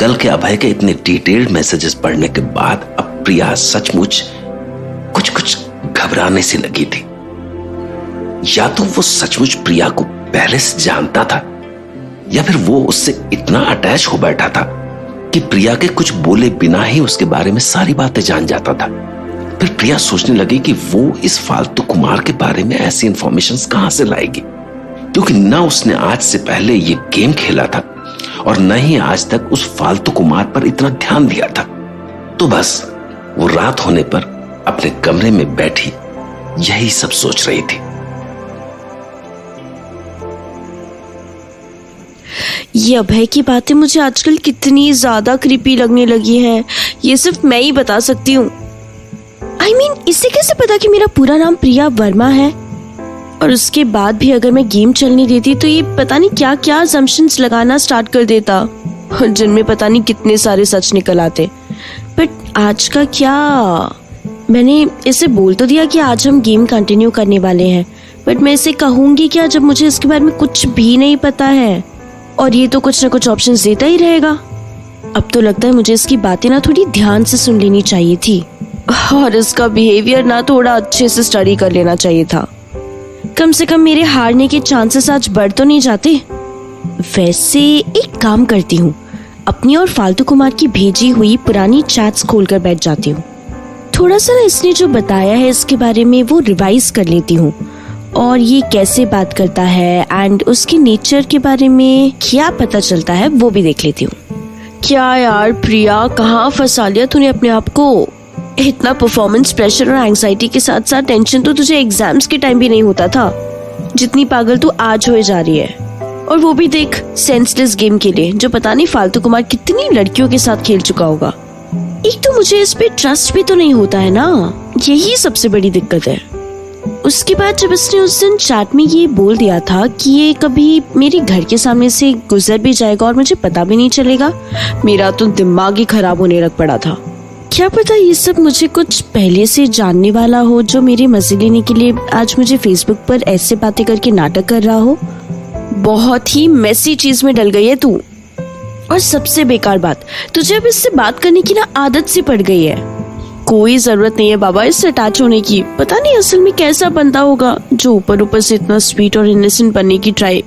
कल के अभय के इतने डिटेल्ड मैसेजेस पढ़ने के बाद अब प्रिया सचमुच कुछ कुछ घबराने सी लगी थी। या तो वो सचमुच प्रिया को पहले से जानता था, या फिर वो उससे इतना अटैच हो बैठा था कि प्रिया के कुछ बोले बिना ही उसके बारे में सारी बातें जान जाता था। फिर प्रिया सोचने लगी कि वो इस फालतू कुमार के बारे में ऐसी इंफॉर्मेशंस कहां से लाएगी, क्योंकि ना उसने आज से पहले ये गेम खेला था और न ही आज तक उस फालतू कुमार पर इतना ध्यान दिया था। तो बस वो रात होने पर अपने कमरे में बैठी यही सब सोच रही थी। ये अभय की बातें मुझे आजकल कितनी ज्यादा क्रीपी लगने लगी है, ये सिर्फ मैं ही बता सकती हूँ। इसे कैसे पता कि मेरा पूरा नाम प्रिया वर्मा है? और उसके बाद भी अगर मैं गेम चलने देती तो ये पता नहीं क्या क्या असम्पशंस लगाना स्टार्ट कर देता, जिनमें पता नहीं कितने सारे सच निकल आते। बट आज का क्या, मैंने इसे बोल तो दिया कि आज हम गेम कंटिन्यू करने वाले हैं, बट मैं इसे कहूंगी क्या जब मुझे इसके बारे में कुछ भी नहीं पता है? और ये तो कुछ ना कुछ ऑप्शंस देता ही रहेगा। अब तो लगता है मुझे इसकी बातें ना थोड़ी ध्यान से सुन लेनी चाहिए थी, और इसका बिहेवियर ना थोड़ा अच्छे से स्टडी कर लेना चाहिए था। कम से कम मेरे हारने के चांसेस आज बढ़ तो नहीं जाते। वैसे एक काम करती हूँ, अपनी और फालतू कुमार की भेजी हुई पुरानी चैट्स खोलकर बैठ जाती हूँ। थोड़ा सा इसने जो बताया है इसके बारे में वो रिवाइज कर लेती हूँ, और ये कैसे बात करता है एंड उसके नेचर के बारे में क्या पता चलता है वो भी देख लेती हूँ। क्या यार प्रिया, कहाँ फंसा लिया तूने अपने आप को? इतना परफॉर्मेंस प्रेशर और एंग्जाइटी के साथ साथ टेंशन तो तुझे एग्जाम्स के टाइम भी नहीं होता था, जितनी पागल तू आज होए जा रही है। और वो भी देख, सेंसलेस गेम के लिए जो पता नहीं फालतू कुमार कितनी लड़कियों के साथ खेल चुका होगा। एक तो मुझे इस पे ट्रस्ट भी तो नहीं होता है ना, यही सबसे बड़ी दिक्कत है। उसके बाद जब इसने उस दिन चैट में ये बोल दिया था कि ये कभी मेरे घर के सामने से गुजर भी जाएगा और मुझे पता भी नहीं चलेगा, मेरा तो दिमाग ही खराब होने लग पड़ा था। क्या पता ये सब मुझे कुछ पहले से जानने वाला हो जो मेरे मजे लेने के लिए आज मुझे फेसबुक पर ऐसे बातें करके नाटक कर रहा हो। बहुत ही मेसी चीज में डल गई है तू। और सबसे बेकार बात, तुझे अब इससे बात करने की ना आदत सी पड़ गई है। कोई जरूरत नहीं है बाबा इससे अटैच होने की। पता नहीं असल में कैसा बंदा होगा जो ऊपर ऊपर से इतना स्वीट और इनोसेंट बनने की ट्राई।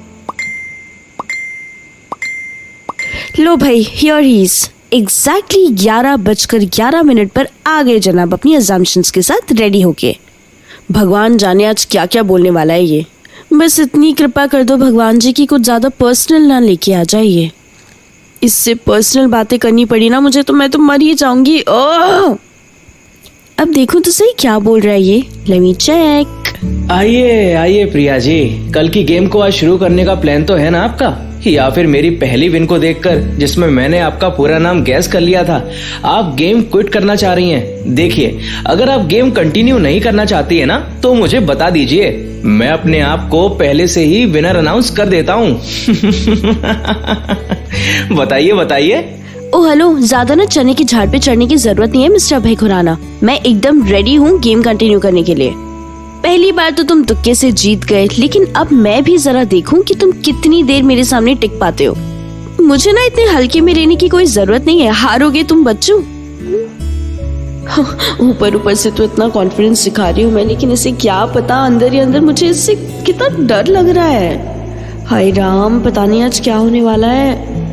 लो भाई, हियर ही इज। एग्जैक्टली 11:11 पर आ गए जनाब अपनी अजम्पशंस के साथ रेडी होके। भगवान जाने आज क्या क्या बोलने वाला है ये। बस इतनी कृपा कर दो भगवान जी की कुछ ज्यादा पर्सनल ना लेके आ जाए ये। इससे पर्सनल बातें करनी पड़ी ना मुझे तो मैं तो मर ही जाऊंगी। अब देखो तो सही क्या बोल रहा है ये। Let me check. आइए आइए प्रिया जी, कल की गेम को आज शुरू करने का प्लान तो है ना आपका? या फिर मेरी पहली विन को देखकर, जिसमें मैंने आपका पूरा नाम गैस कर लिया था, आप गेम क्विट करना चाह रही हैं? देखिए, अगर आप गेम कंटिन्यू नहीं करना चाहती है ना तो मुझे बता दीजिए, मैं अपने आप को पहले से ही विनर अनाउंस कर देता हूँ। बताइए बताइए। ओ हेलो, ज्यादा ना चने की झाड़ पे चढ़ने की जरूरत नहीं है मिस्टर अभय खुराना। मैं एकदम रेडी हूँ गेम कंटिन्यू करने के लिए। पहली बार तो तुम तुक्के से जीत गए, लेकिन अब मैं भी जरा देखूं कि तुम कितनी देर मेरे सामने टिक पाते हो। मुझे ना इतने हल्के में रहने की कोई जरूरत नहीं है, हारोगे तुम बच्चों। ऊपर ऊपर से तो इतना कॉन्फिडेंस दिखा रही हूँ मैं, लेकिन इसे क्या पता अंदर ही अंदर मुझे इससे कितना डर लग रहा है। हाय राम, पता नहीं आज क्या होने वाला है।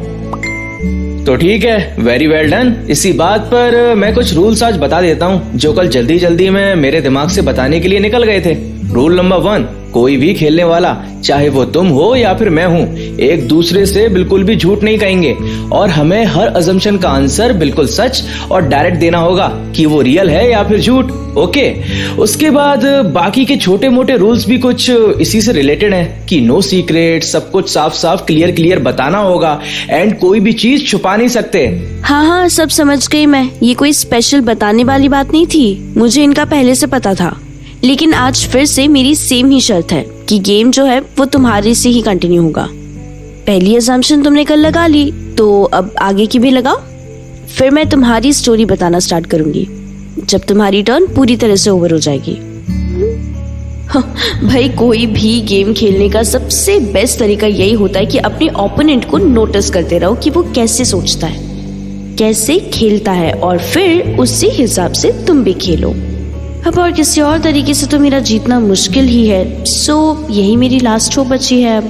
तो ठीक है, वेरी वेल डन। इसी बात पर मैं कुछ रूल्स आज बता देता हूँ जो कल जल्दी जल्दी में मेरे दिमाग से बताने के लिए निकल गए थे। रूल नंबर 1, कोई भी खेलने वाला, चाहे वो तुम हो या फिर मैं हूँ, एक दूसरे से बिल्कुल भी झूठ नहीं कहेंगे और हमें हर अजम्पशन का आंसर बिल्कुल सच और डायरेक्ट देना होगा कि वो रियल है या फिर झूठ। ओके, उसके बाद बाकी के छोटे मोटे रूल्स भी कुछ इसी से रिलेटेड हैं कि नो सीक्रेट, सब कुछ साफ साफ क्लियर बताना होगा एंड कोई भी चीज छुपा नहीं सकते। हाँ, सब समझ गई मैं। ये कोई स्पेशल बताने वाली बात नहीं थी, मुझे इनका पहले से पता था। लेकिन आज फिर से मेरी सेम ही शर्त है कि गेम जो है वो तुम्हारे से ही कंटिन्यू होगा। पहली असम्पशन तुमने कल लगा ली, तो अब आगे की भी लगाओ। फिर मैं तुम्हारी स्टोरी बताना स्टार्ट करूंगी जब तुम्हारी टर्न पूरी तरह से ओवर हो जाएगी। भाई, कोई भी गेम खेलने का सबसे बेस्ट तरीका यही होता है कि अपने ओपोनेंट को नोटिस करते रहो कि वो कैसे सोचता है। कैसे खेलता है और फिर उसी हिसाब से तुम भी खेलो। अब और किसी और तरीके से तो मेरा जीतना मुश्किल ही है, सो यही मेरी लास्ट होप बची है।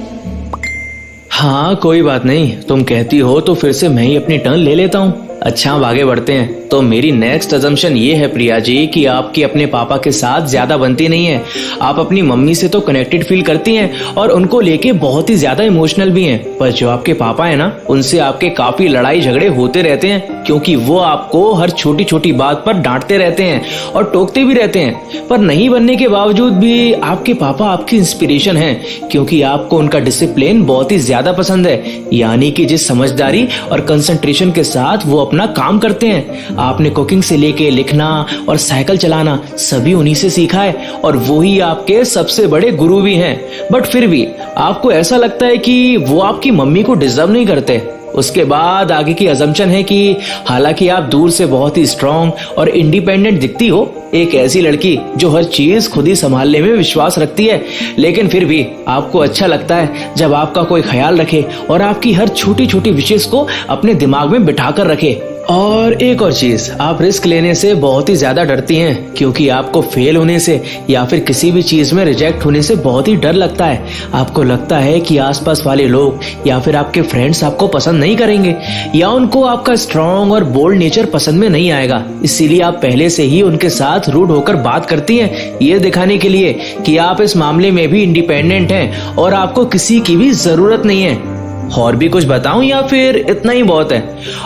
हाँ कोई बात नहीं, तुम कहती हो तो फिर से मैं ही अपनी टर्न ले लेता हूँ। अच्छा अब आगे बढ़ते हैं। तो मेरी नेक्स्ट अजम्पशन ये है प्रिया जी कि आपकी अपने पापा के साथ ज्यादा बनती नहीं है। आप अपनी मम्मी से तो कनेक्टेड फील करती हैं और उनको लेके बहुत ही ज्यादा इमोशनल भी हैं, पर जो आपके पापा है ना, उनसे आपके काफी लड़ाई झगड़े होते रहते हैं, क्योंकि वो आपको हर छोटी छोटी बात पर डांटते रहते हैं और टोकते भी रहते हैं। पर नहीं बनने के बावजूद भी आपके पापा आपकी इंस्पिरेशन है, क्योंकि आपको उनका डिसिप्लिन बहुत ही ज्यादा पसंद है। यानी कि जिस समझदारी और कंसंट्रेशन के साथ वो अपना काम करते हैं। आपने कुकिंग से लेके लिखना और साइकिल चलाना सभी उन्हीं से सीखा है और वो ही आपके सबसे बड़े गुरु भी हैं। बट फिर भी आपको ऐसा लगता है कि वो आपकी मम्मी को डिजर्व नहीं करते। उसके बाद आगे की अजम्पशन है कि हालांकि आप दूर से बहुत ही स्ट्रांग और इंडिपेंडेंट दिखती हो, एक ऐसी लड़की जो हर चीज खुद ही संभालने में विश्वास रखती है, लेकिन फिर भी आपको अच्छा लगता है जब आपका कोई ख्याल रखे और आपकी हर छोटी छोटी विशेष को अपने दिमाग में बिठा कर रखे। और एक और चीज, आप रिस्क लेने से बहुत ही ज्यादा डरती हैं, क्योंकि आपको फेल होने से या फिर किसी भी चीज में रिजेक्ट होने से बहुत ही डर लगता है। आपको लगता है कि आसपास वाले लोग या फिर आपके फ्रेंड्स आपको पसंद नहीं करेंगे या उनको आपका स्ट्रांग और बोल्ड नेचर पसंद में नहीं आएगा। इसीलिए आप पहले से ही उनके साथ रूड होकर बात करती हैं, ये दिखाने के लिए कि आप इस मामले में भी इंडिपेंडेंट हैं और आपको किसी की भी जरूरत नहीं है। और भी कुछ बताऊं या फिर इतना ही बहुत है?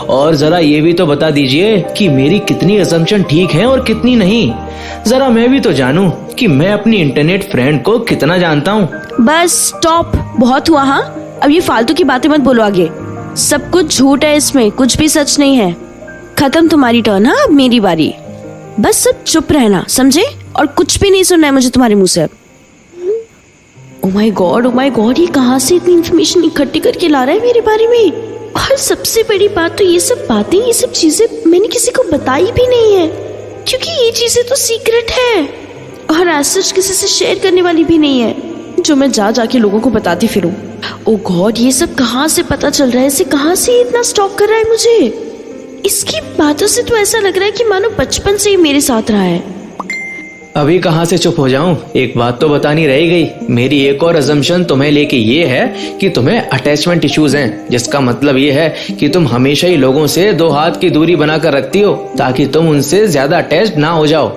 और जरा ये भी तो बता दीजिए कि मेरी कितनी असम्पशन ठीक है और कितनी नहीं। जरा मैं भी तो जानूं कि मैं अपनी इंटरनेट फ्रेंड को कितना जानता हूँ। बस स्टॉप, बहुत हुआ। हाँ, अब ये फालतू की बातें मत बोलो आगे। सब कुछ झूठ है, इसमें कुछ भी सच नहीं है। खत्म तुम्हारी टर्न। हाँ, अब मेरी बारी। बस सब चुप रहना, समझे? और कुछ भी नहीं सुनना है मुझे तुम्हारे मुंह से। ओह माय गॉड, ये कहाँ से इतनी इन्फॉर्मेशन इकट्ठी करके ला रहा है मेरे बारे में? और सबसे बड़ी बात तो ये सब बातें, ये सब चीजें मैंने किसी को बताई भी नहीं है, क्योंकि ये चीजें तो सीक्रेट है और एज सच किसी से शेयर करने वाली भी नहीं है, जो मैं जाके लोगों को बताती फिरूं। ओह गॉड, ये सब कहाँ से पता चल रहा है? इसे कहाँ से इतना स्टॉक कर रहा है मुझे? इसकी बातों से तो ऐसा लग रहा है कि मानो बचपन से ही मेरे साथ रहा है। अभी कहाँ से चुप हो जाऊं? एक बात तो बतानी रह गई। मेरी एक और अजम्पशन तुम्हें लेके ये है कि तुम्हें अटैचमेंट इश्यूज हैं, जिसका मतलब ये है कि तुम हमेशा ही लोगों से 2 हाथ की दूरी बनाकर रखती हो ताकि तुम उनसे ज्यादा अटैच्ड ना हो जाओ।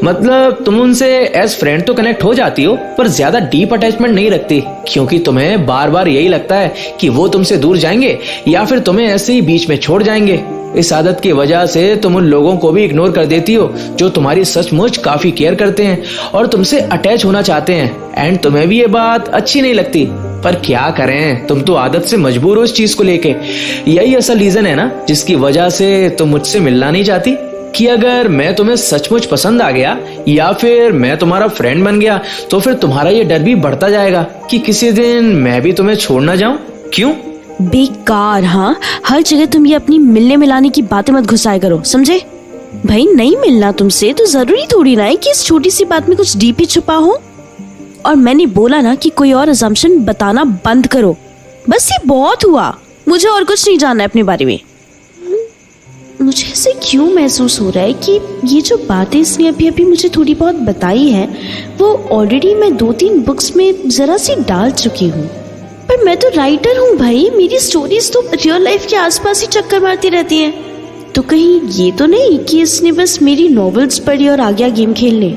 मतलब तुम उनसे एज फ्रेंड तो कनेक्ट हो जाती हो, पर ज्यादा डीप अटैचमेंट नहीं रखती, क्योंकि तुम्हें बार बार यही लगता है कि वो तुमसे दूर जाएंगे या फिर तुम्हें ऐसे ही बीच में छोड़ जाएंगे। इस आदत की वजह से तुम उन लोगों को भी इग्नोर कर देती हो जो तुम्हारी सचमुच काफी केयर करते हैं और तुमसे अटैच होना चाहते हैं। एंड तुम्हें भी ये बात अच्छी नहीं लगती, पर क्या करें, तुम तो आदत से मजबूर हो इस चीज को लेके। यही असल रीजन है ना जिसकी वजह से तुम मुझसे मिलना नहीं चाहती, कि अगर मैं तुम्हें सचमुच पसंद आ गया या फिर मैं तुम्हारा फ्रेंड बन गया तो फिर तुम्हारा ये डर भी बढ़ता जाएगा कि किसी दिन मैं भी तुम्हें छोड़ ना जाऊं। क्यों? बेकार। हाँ, हर जगह तुम ये अपनी मिलने मिलाने की बातें मत घुसाया करो, समझे? भाई नहीं मिलना तुमसे तो जरूरी थोड़ी ना है कि इस छोटी सी बात में कुछ डीप ही छुपा हो। और मैंने बोला ना कि कोई और अजम्पशन बताना बंद करो। बस ये बहुत हुआ, मुझे और कुछ नहीं जानना है अपने बारे में। मुझे ऐसे क्यों महसूस हो रहा है कि ये जो बातें इसने अभी अभी मुझे थोड़ी बहुत बताई है वो ऑलरेडी मैं 2-3 बुक्स में जरा सी डाल चुकी हूँ। पर मैं तो राइटर हूँ भाई, मेरी स्टोरीज तो रियल लाइफ के आसपास ही चक्कर मारती रहती हैं। तो कहीं ये तो नहीं कि इसने बस मेरी नॉवेल्स पढ़ी और आ गया गेम खेलने?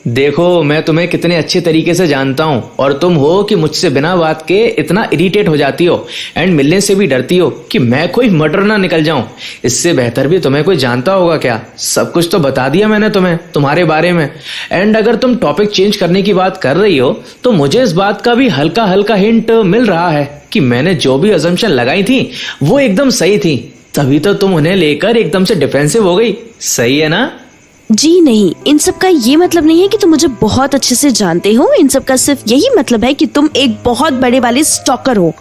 देखो मैं तुम्हें कितने अच्छे तरीके से जानता हूँ और तुम हो कि मुझसे बिना बात के इतना इरिटेट हो जाती हो एंड मिलने से भी डरती हो कि मैं कोई मर्डर ना निकल जाऊं। इससे बेहतर भी तुम्हें कोई जानता होगा क्या? सब कुछ तो बता दिया मैंने तुम्हें तुम्हारे बारे में। एंड अगर तुम टॉपिक चेंज करने की बात कर रही हो तो मुझे इस बात का भी हल्का हल्का हिंट मिल रहा है कि मैंने जो भी अजम्पशन लगाई थी वो एकदम सही थी, तभी तो तुम उन्हें लेकर एकदम से डिफेंसिव हो गई। सही है ना? जी नहीं, इन सब का ये मतलब नहीं है कि तुम मुझे बहुत अच्छे से जानते हो। इन सब का सिर्फ यही मतलब है कि तुम एक बहुत बड़े वाले स्टॉकर हो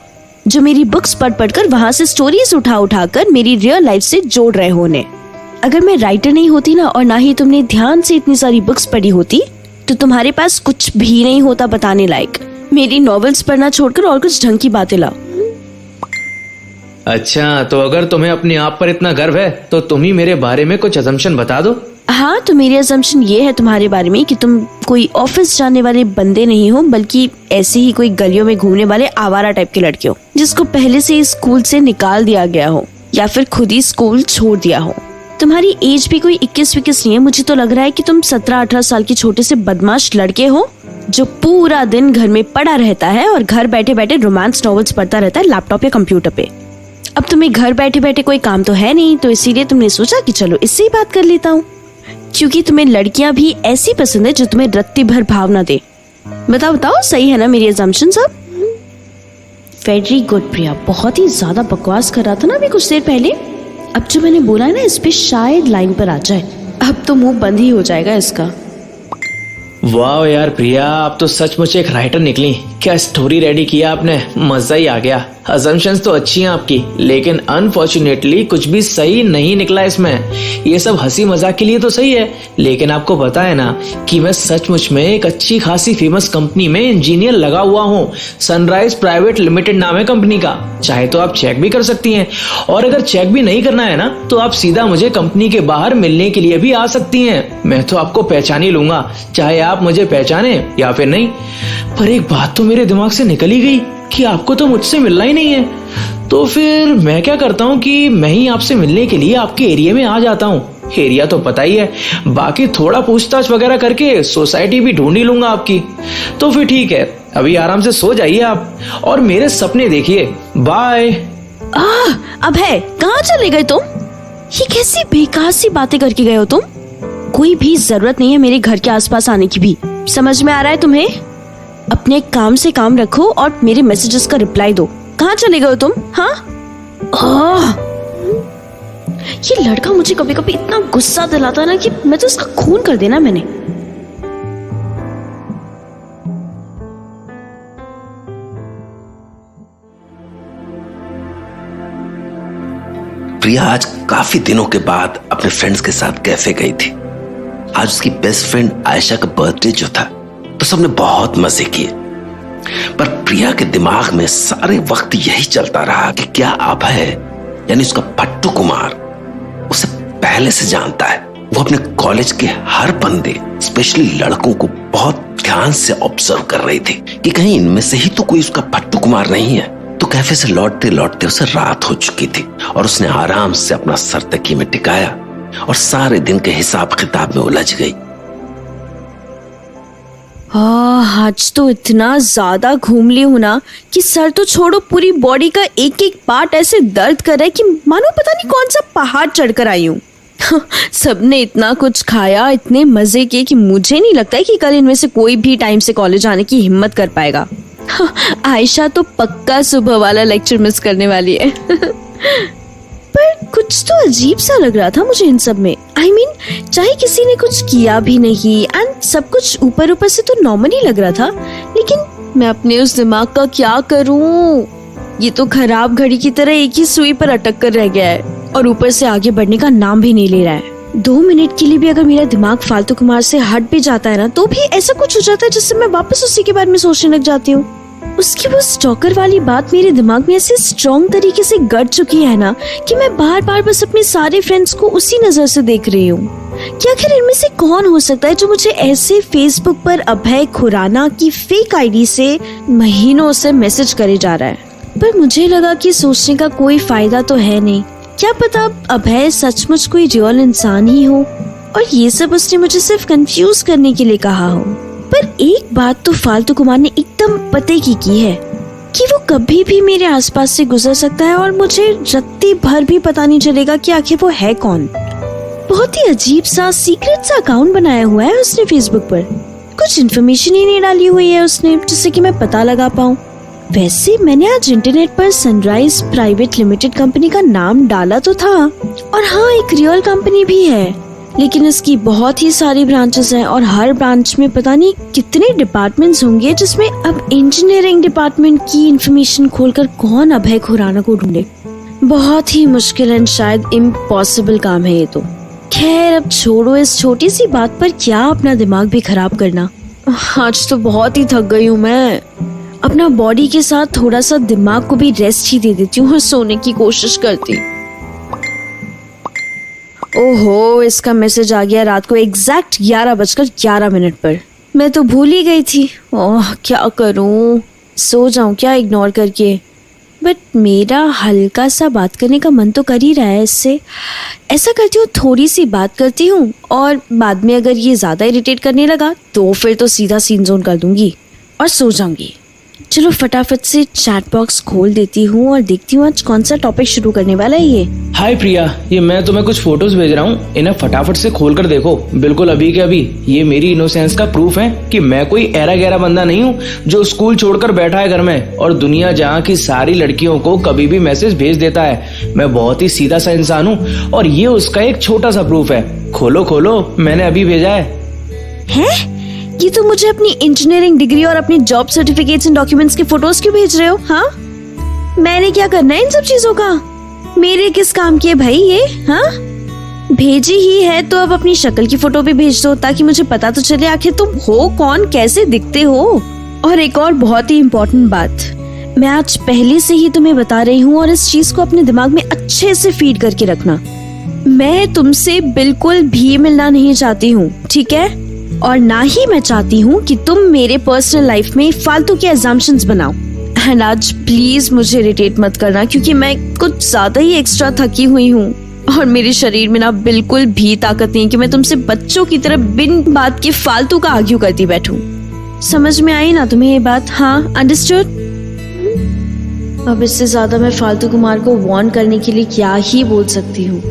जो मेरी बुक्स पढ़ कर वहां से स्टोरीज उठा कर मेरी रियल लाइफ से जोड़ रहे हो उन्हें। अगर मैं राइटर नहीं होती ना और ना ही तुमने ध्यान से इतनी सारी बुक्स पढ़ी होती तो तुम्हारे पास कुछ भी नहीं होता बताने लायक। मेरी नॉवेल्स पढ़ना छोड़कर और कुछ ढंग की बातें लाओ। अच्छा, तो अगर तुम्हें अपने आप पर इतना गर्व है तो तुम ही मेरे बारे में कुछ अजम्पशन बता दो। हाँ, तो मेरी असम्पशन ये है तुम्हारे बारे में कि तुम कोई ऑफिस जाने वाले बंदे नहीं हो, बल्कि ऐसे ही कोई गलियों में घूमने वाले आवारा टाइप के लड़के हो, जिसको पहले से ही स्कूल से निकाल दिया गया हो या फिर खुद ही स्कूल छोड़ दिया हो। तुम्हारी एज भी कोई 21-21 नहीं है। मुझे तो लग रहा है कि तुम 17-18 साल के छोटे से बदमाश लड़के हो जो पूरा दिन घर में पड़ा रहता है और घर बैठे बैठे रोमांस नॉवेल्स पढ़ता रहता है लैपटॉप या कंप्यूटर पे। अब तुम्हें घर बैठे बैठे कोई काम तो है नहीं, तो इसीलिए तुमने सोचा कि चलो इससे ही बात कर लेता हूँ, क्योंकि तुम्हें लड़कियां भी ऐसी पसंद है जो तुम्हें रत्ती भर भावना दे। बताओ सही है ना मेरी असम्पशन सब? वेरी गुड प्रिया, बहुत ही ज्यादा बकवास कर रहा था ना अभी कुछ देर पहले। अब जो मैंने बोला है ना, इस पे शायद लाइन पर आ जाए। अब तो मुंह बंद ही हो जाएगा इसका। वाह यार प्रिया, आप तो सचमुच एक राइटर निकली। क्या स्टोरी रेडी किया आपने, मजा ही आ गया। असम्पशंस तो अच्छी हैं आपकी, लेकिन अनफॉर्चुनेटली कुछ भी सही नहीं निकला इसमें। ये सब हंसी मजाक के लिए तो सही है, लेकिन आपको पता है ना कि मैं सचमुच में एक अच्छी खासी फेमस कंपनी में इंजीनियर लगा हुआ हूँ। सनराइज प्राइवेट लिमिटेड नाम है कंपनी का। चाहे तो आप चेक भी कर सकती हैं, और अगर चेक भी नहीं करना है ना तो आप सीधा मुझे कंपनी के बाहर मिलने के लिए भी आ सकती हैं। मैं तो आपको पहचान ही लूंगा, चाहे आप मुझे पहचाने या फिर नहीं। पर एक बात तो मेरे दिमाग से निकल ही गई कि आपको तो मुझसे मिलना ही नहीं है। तो फिर मैं क्या करता हूँ कि मैं ही आपसे मिलने के लिए आपके एरिया में आ जाता हूँ। एरिया तो पता ही है, बाकी थोड़ा पूछताछ वगैरह करके सोसाइटी भी ढूंढ ही लूंगा आपकी। तो फिर ठीक है, अभी आराम से सो जाइए आप और मेरे सपने देखिए। बाय। अब है, कहाँ चले गए तुम? ये कैसी बेकार सी बातें करके गए हो तुम? कोई भी जरूरत नहीं है मेरे घर के आसपास आने की भी। समझ में आ रहा है तुम्हें? अपने काम से काम रखो और मेरे मैसेजेस का रिप्लाई दो। कहाँ चले गए हो तुम? हाँ, ये लड़का मुझे कभी कभी इतना गुस्सा दिलाता है ना कि मैं तो इसका खून कर देना मैंने। प्रिया आज काफी दिनों के बाद अपने फ्रेंड्स के साथ कैफे गई थी। आज उसकी बेस्ट फ्रेंड आयशा का बर्थडे जो था, तो सबने बहुत मजे किए। पर प्रिया के दिमाग में सारे वक्त यही चलता रहा कि क्या अभय यानी उसका फट्टू कुमार उसे पहले से जानता है। वो अपने कॉलेज के हर बंदे, स्पेशली लड़कों को बहुत ध्यान से ऑब्जर्व कर रही थी कि कहीं इनमें से ही तो कोई उसका फट्टू कुमार नहीं है। तो कैफे से लौटते लौटते उसे रात हो चुकी थी और उसने आराम से अपना सर तकिए में टिकाया और सारे दिन के हिसाब किताब में उलझ गई। आज तो इतना ज्यादा घूम ली हूं ना कि सर तो छोड़ो, पूरी बॉडी का एक एक पार्ट ऐसे दर्द कर रहा है कि मानो पता नहीं कौन सा पहाड़ चढ़कर आई हूँ। सबने इतना कुछ खाया, इतने मजे किए कि मुझे नहीं लगता है कि कल इनमें से कोई भी टाइम से कॉलेज आने की हिम्मत कर पाएगा। आयशा तो पक्का सुबह वाला लेक्चर मिस करने वाली है। पर कुछ तो अजीब सा लग रहा था मुझे इन सब में। I mean, चाहे किसी ने कुछ किया भी नहीं एंड सब कुछ ऊपर ऊपर से तो नॉर्मल ही लग रहा था, लेकिन मैं अपने उस दिमाग का क्या करूं? ये तो खराब घड़ी की तरह एक ही सुई पर अटक कर रह गया है और ऊपर से आगे बढ़ने का नाम भी नहीं ले रहा है। 2 मिनट के लिए भी अगर मेरा दिमाग फालतू कुमार से हट भी जाता है ना, तो भी ऐसा कुछ हो जाता है जिससे मैं वापस उसी के बारे में सोचने लग जाती हूँ। उसकी वो स्टॉकर वाली बात मेरे दिमाग में ऐसे स्ट्रॉन्ग तरीके से गड़ चुकी है ना कि मैं बार बार बस अपने सारे फ्रेंड्स को उसी नजर से देख रही हूँ कि आखिर इनमें से कौन हो सकता है जो मुझे ऐसे फेसबुक पर अभय खुराना की फेक आईडी से महीनों से मैसेज करे जा रहा है। पर मुझे लगा कि सोचने का कोई फायदा तो है नहीं। क्या पता अभय सचमुच कोई रियल इंसान ही हो और ये सब उसने मुझे सिर्फ कंफ्यूज करने के लिए कहा हो। पर एक बात तो फालतू कुमार ने एकदम पते की है कि वो कभी भी मेरे आसपास से गुजर सकता है और मुझे रत्ती भर भी पता नहीं चलेगा कि आखिर वो है कौन। बहुत ही अजीब सा सीक्रेट सा अकाउंट बनाया हुआ है उसने फेसबुक पर। कुछ इन्फॉर्मेशन ही नहीं डाली हुई है उसने जिससे कि मैं पता लगा पाऊँ। वैसे मैंने आज इंटरनेट पर सनराइज प्राइवेट लिमिटेड कंपनी का नाम डाला तो था, और हाँ एक रियल कंपनी भी है, लेकिन इसकी बहुत ही सारी ब्रांचेस हैं और हर ब्रांच में पता नहीं कितने डिपार्टमेंट्स होंगे, जिसमें अब इंजीनियरिंग डिपार्टमेंट की इंफॉर्मेशन खोलकर कौन अभय खुराना को ढूंढे। बहुत ही मुश्किल एंड शायद इम्पॉसिबल काम है ये तो। खैर अब छोड़ो, इस छोटी सी बात पर क्या अपना दिमाग भी खराब करना। आज तो बहुत ही थक गई हूँ मैं। अपना बॉडी के साथ थोड़ा सा दिमाग को भी रेस्ट ही दे देती हूँ और सोने की कोशिश करती हूँ। ओहो, इसका मैसेज आ गया रात को एग्जैक्ट 11:11 पर। मैं तो भूल ही गई थी। ओह, क्या करूं? सो जाऊं क्या इग्नोर करके? बट मेरा हल्का सा बात करने का मन तो कर ही रहा है इससे। ऐसा करती हूँ, थोड़ी सी बात करती हूँ और बाद में अगर ये ज़्यादा इरिटेट करने लगा तो फिर तो सीधा सीन जोन कर दूंगी और सो जाऊंगी। चलो फटाफट से चैट बॉक्स खोल देती हूँ और देखती हूँ आज कौन सा टॉपिक शुरू करने वाला है ये। हाय प्रिया, ये मैं तुम्हें कुछ फोटोज भेज रहा हूँ, इन्हें फटाफट से खोल कर देखो, बिल्कुल अभी के अभी। ये मेरी इनोसेंस का प्रूफ है कि मैं कोई ऐरा गहरा बंदा नहीं हूँ जो स्कूल छोड़कर बैठा है घर में और दुनिया जहाँ की सारी लड़कियों को कभी भी मैसेज भेज देता है। मैं बहुत ही सीधा सा इंसान हूँ और ये उसका एक छोटा सा प्रूफ है। खोलो खोलो, मैंने अभी भेजा है। ये तो मुझे अपनी इंजीनियरिंग डिग्री और अपनी जॉब सर्टिफिकेट्स एंड डॉक्यूमेंट्स के फोटोज क्यों भेज रहे हो? हाँ, मैंने क्या करना है इन सब चीजों का? मेरे किस काम की है भाई ये? हाँ, भेजी ही है तो अब अपनी शक्ल की फोटो भी भेज दो ताकि मुझे पता तो चले आखिर तुम हो कौन, कैसे दिखते हो। और एक और बहुत ही इम्पोर्टेंट बात, मैं आज पहले से ही तुम्हें बता रही हूँ और इस चीज को अपने दिमाग में अच्छे से फीड करके रखना। मैं तुमसे बिल्कुल भी मिलना नहीं चाहती हूँ, ठीक है? और ना ही मैं चाहती हूँ कि तुम मेरे पर्सनल लाइफ में फालतू के अजम्पशंस बनाओ। एंड आज प्लीज मुझे इरिटेट मत करना क्योंकि मैं कुछ ज्यादा ही एक्स्ट्रा थकी हुई हूँ और मेरे शरीर में ना बिल्कुल भी ताकत नहीं कि मैं तुमसे बच्चों की तरह बिन बात के फालतू का आर्ग्यू करती बैठूं। समझ में आई ना तुम्हें ये बात? हाँ, अंडरस्टूड? अब इससे ज्यादा मैं फालतू कुमार को वार्न करने के लिए क्या ही बोल सकती हूँ।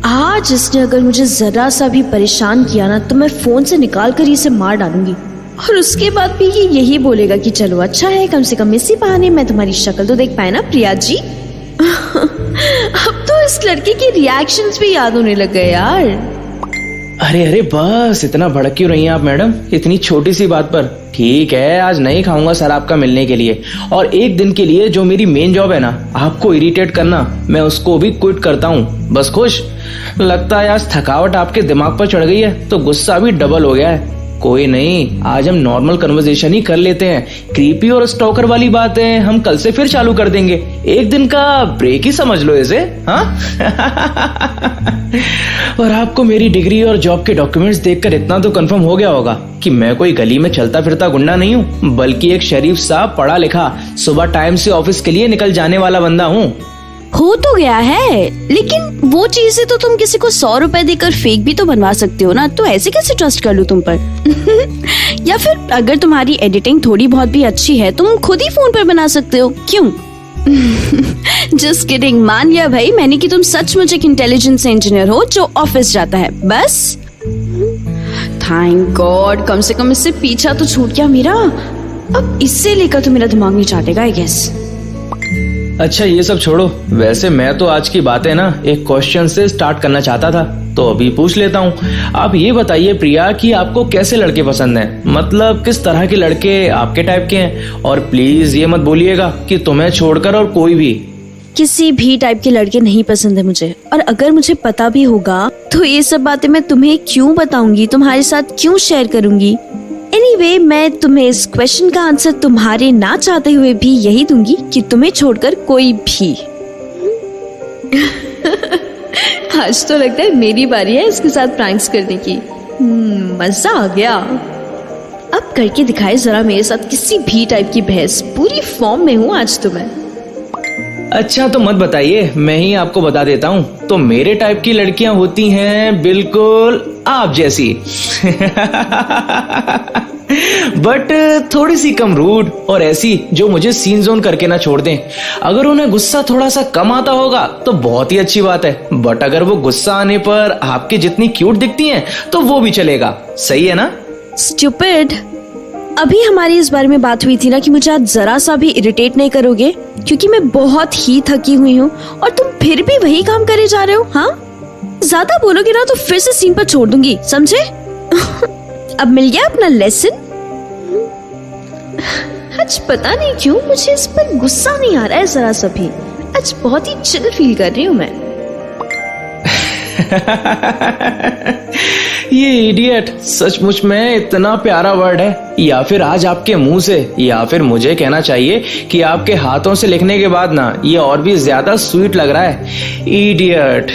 आज इसने अगर मुझे जरा सा भी परेशान किया ना तो मैं फोन से निकाल कर इसे मार डालूंगी और उसके बाद भी ये यही बोलेगा कि चलो अच्छा है, कम से कम इसी बहाने मैं तुम्हारी शक्ल तो देख पाए ना प्रिया जी। अब तो इस लड़के के रिएक्शंस भी याद होने लग गए यार। अरे अरे बस, इतना भड़क क्यों रही हैं आप मैडम इतनी छोटी सी बात पर? ठीक है, आज नहीं खाऊंगा सर आपका मिलने के लिए, और एक दिन के लिए जो मेरी मेन जॉब है ना आपको इरिटेट करना, मैं उसको भी क्विट करता हूँ। बस खुश? लगता है आज थकावट आपके दिमाग पर चढ़ गई है तो गुस्सा भी डबल हो गया है। कोई नहीं, आज हम नॉर्मल कन्वर्सेशन ही कर लेते हैं। क्रीपी और स्टॉकर वाली बातें हम कल से फिर चालू कर देंगे। एक दिन का ब्रेक ही समझ लो इसे। हाँ? और आपको मेरी डिग्री और जॉब के डॉक्यूमेंट्स देखकर इतना तो कंफर्म हो गया होगा कि मैं कोई गली में चलता फिरता गुंडा नहीं हूँ, बल्कि एक शरीफ सा पढ़ा लिखा सुबह टाइम से ऑफिस के लिए निकल जाने वाला बंदा हूँ। हो तो गया है, लेकिन वो चीजें तो तुम किसी को 100 रुपए देकर फेक भी तो बनवा सकते हो ना, तो ऐसे कैसे ट्रस्ट कर लूं तुम पर? या फिर अगर तुम्हारी एडिटिंग थोड़ी बहुत भी अच्छी है तुम खुद ही फोन पर बना सकते हो, क्यों? जस्ट किडिंग, मान लिया भाई मैंने कि तुम सचमुच एक इंटेलिजेंस इंजीनियर हो जो ऑफिस जाता है, बस। थैंक गॉड, कम से कम इससे पीछा तो छूट गया मेरा। अब इससे लेकर तो मेरा दिमाग नहीं चाटेगा आई गेस। अच्छा ये सब छोड़ो, वैसे मैं तो आज की बातें ना एक क्वेश्चन से स्टार्ट करना चाहता था, तो अभी पूछ लेता हूँ। आप ये बताइए प्रिया कि आपको कैसे लड़के पसंद हैं, मतलब किस तरह के लड़के आपके टाइप के हैं, और प्लीज ये मत बोलिएगा कि तुम्हें छोड़कर और कोई भी। किसी भी टाइप के लड़के नहीं पसंद है मुझे, और अगर मुझे पता भी होगा तो ये सब बातें मैं तुम्हें क्यों बताऊंगी, तुम्हारे साथ क्यों शेयर करूंगी। एनीवे, मैं तुम्हें इस क्वेश्चन का आंसर तुम्हारे ना चाहते हुए भी यही दूंगी कि तुम्हें छोड़कर कोई भी। आज तो लगता है मेरी बारी है इसके साथ प्रैंक्स करने की। मजा आ गया। अब करके दिखाए जरा मेरे साथ किसी भी टाइप की बहस, पूरी फॉर्म में हूँ आज तो मैं। अच्छा तो मत बताइए, मैं ही आपको बता देता हूँ। तो मेरे टाइप की लड़कियां होती हैं बिल्कुल आप जैसी, बट थोड़ी सी कम रूड, और ऐसी जो मुझे सीन जोन करके ना छोड़ दें। अगर उन्हें गुस्सा थोड़ा सा कम आता होगा तो बहुत ही अच्छी बात है, बट अगर वो गुस्सा आने पर आपके जितनी क्यूट दिखती हैं तो वो भी चलेगा। सही है ना? स्टूपिड, अभी हमारी इस बारे में बात हुई थी ना कि मुझे आज जरा सा भी इरिटेट नहीं करोगे, क्योंकि मैं बहुत ही थकी हुई हूँ और तुम फिर भी वही काम करे जा रहे हो। हाँ, ज्यादा बोलोगे ना तो फिर से सीन पर छोड़ दूंगी, समझे? अब मिल गया अपना लेसन। आज पता नहीं क्यों मुझे इस पर गुस्सा नहीं आ रहा है जरा सा भी। आज बहुत ही चिल फील कर रही हूँ मैं। ये इडियट सचमुच में इतना प्यारा वर्ड है, या फिर आज आपके मुंह से, या फिर मुझे कहना चाहिए कि आपके हाथों से लिखने के बाद ना ये और भी ज्यादा स्वीट लग रहा है। इडियट।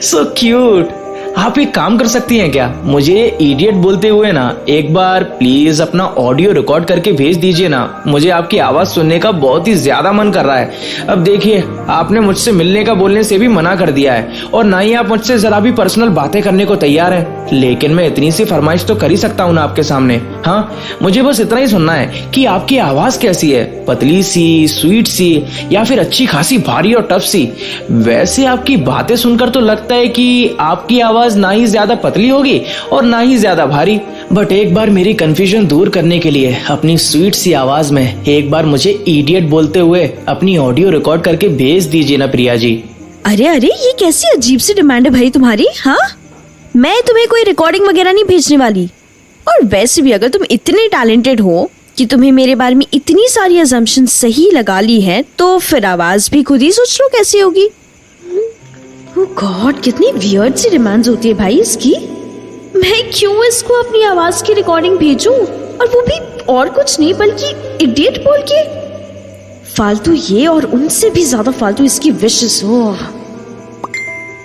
So cute. आप एक काम कर सकती हैं क्या, मुझे इडियट बोलते हुए ना एक बार प्लीज अपना ऑडियो रिकॉर्ड करके भेज दीजिए ना। मुझे आपकी आवाज सुनने का बहुत ही ज्यादा मन कर रहा है। अब देखिए, आपने मुझसे मिलने का बोलने से भी मना कर दिया है और ना ही आप मुझसे जरा भी पर्सनल बातें करने को तैयार हैं, लेकिन मैं इतनी सी फरमाइश तो कर ही सकता हूँ ना आपके सामने। हाँ, मुझे बस इतना ही सुनना है कि आपकी आवाज कैसी है, पतली सी, स्वीट सी, या फिर अच्छी खासी भारी और टफ सी। वैसे आपकी बातें सुनकर तो लगता है कि आपकी आवाज ना ही ज्यादा पतली होगी और ना ही ज्यादा भारी, बट एक बार मेरी कंफ्यूजन दूर करने के लिए अपनी स्वीट सी आवाज में एक बार मुझे इडियट बोलते हुए अपनी ऑडियो रिकॉर्ड करके भेज दीजिए ना प्रिया जी। अरे अरे, ये कैसी अजीब सी डिमांड है भाई तुम्हारी। हाँ, मैं तुम्हें कोई रिकॉर्डिंग वगैरह नहीं भेजने वाली। और वैसे भी अगर तुम इतने टैलेंटेड हो कि तुम्हें मेरे बारे में इतनी सारी अजम्पशन सही लगा ली है, तो फिर आवाज भी खुद ही सोच लो कैसी होगी। ओह गॉड, कितनी वियर्ड सी डिमांड्स होती है भाई इसकी। मैं क्यों इसको अपनी आवाज की रिकॉर्डिंग भेजूं, और वो भी और कुछ नहीं बल्कि इडियट बोल के। फालतू ये, और उनसे भी ज्यादा फालतू इसकी विशेस हो।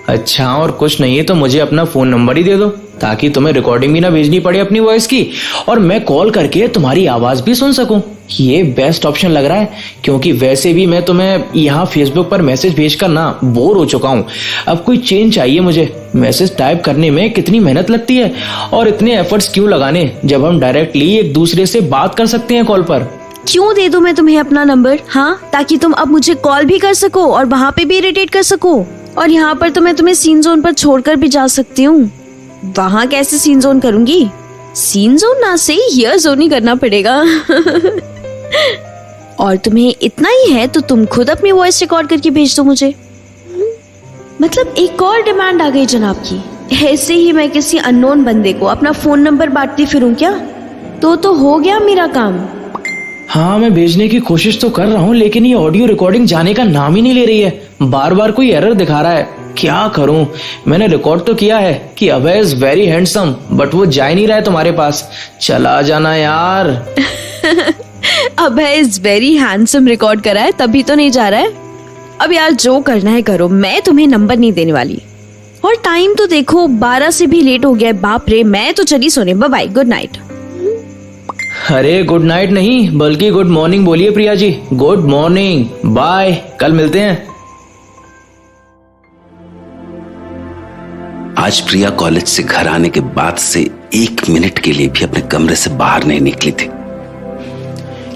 अच्छा, और कुछ नहीं है तो मुझे अपना फोन नंबर ही दे दो, ताकि तुम्हें रिकॉर्डिंग भी ना भेजनी पड़े अपनी वॉइस की, और मैं कॉल करके तुम्हारी आवाज भी सुन सकूं। ये बेस्ट ऑप्शन लग रहा है, क्योंकि वैसे भी मैं तुम्हें यहाँ फेसबुक पर मैसेज भेजकर ना बोर हो चुका हूँ। अब कोई चेंज चाहिए मुझे। मैसेज टाइप करने में कितनी मेहनत लगती है, और इतने एफर्ट्स क्यों लगाने जब हम डायरेक्टली एक दूसरे से बात कर सकते हैं कॉल पर। क्यों दे दूं मैं तुम्हें अपना नंबर, हाँ, ताकि तुम अब मुझे कॉल भी कर सको और वहां पे भी इरिटेट कर सको। और यहाँ पर तो मैं तुम्हें सीन जोन पर छोड़कर भी जा सकती हूँ। वहां कैसे सीन जोन करूंगी, सीन जोन ना से हियर जोन ही करना पड़ेगा। और तुम्हें इतना ही है तो तुम खुद अपनी वॉइस रिकॉर्ड करके भेज दो मुझे। मतलब एक और डिमांड आ गई जनाब की। ऐसे ही मैं किसी अननोन बंदे को अपना फोन नंबर बांटती फिरूं क्या? तो हो गया मेरा काम। हाँ, मैं भेजने की कोशिश तो कर रहा हूँ, लेकिन ये ऑडियो रिकॉर्डिंग जाने का नाम ही नहीं ले रही है। बार बार कोई एरर दिखा रहा है। क्या करूं? मैंने रिकॉर्ड तो किया है कि अभय इज वेरी हैंडसम, बट वो जा नहीं रहा है तुम्हारे पास। चला जाना यार। अभय इज वेरी हैंडसम रिकॉर्ड करा है, तभी तो नहीं जा रहा है। अब यार जो करना है करो, मैं तुम्हें नंबर नहीं देने वाली। और टाइम तो देखो 12 से भी लेट हो गया है। बाप रे, मैं तो चली सोने। Bye bye, good night. अरे गुड नाइट नहीं, बल्कि गुड मॉर्निंग बोलिए Priya ji. Good morning, bye, कल मिलते हैं। आज प्रिया कॉलेज से घर आने के बाद से 1 मिनट के लिए भी अपने कमरे से बाहर नहीं निकली थी,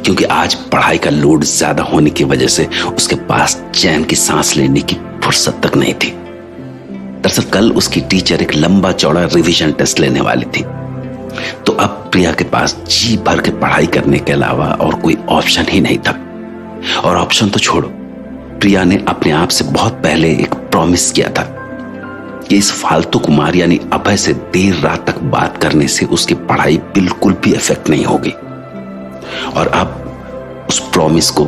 क्योंकि आज पढ़ाई का लोड ज्यादा होने की वजह से उसके पास चैन की सांस लेने की फुर्सत तक नहीं थी। दरअसल कल उसकी टीचर एक लंबा चौड़ा रिवीजन टेस्ट लेने वाली थी, तो अब प्रिया के पास जी भर के पढ़ाई करने के अलावा और कोई ऑप्शन ही नहीं था। और ऑप्शन तो छोड़ो, प्रिया ने अपने आप से बहुत पहले एक प्रॉमिस किया था कि इस फालतू कुमार यानी अभय से देर रात तक बात करने से उसकी पढ़ाई बिल्कुल भी इफेक्ट नहीं होगी। और अब उस प्रॉमिस को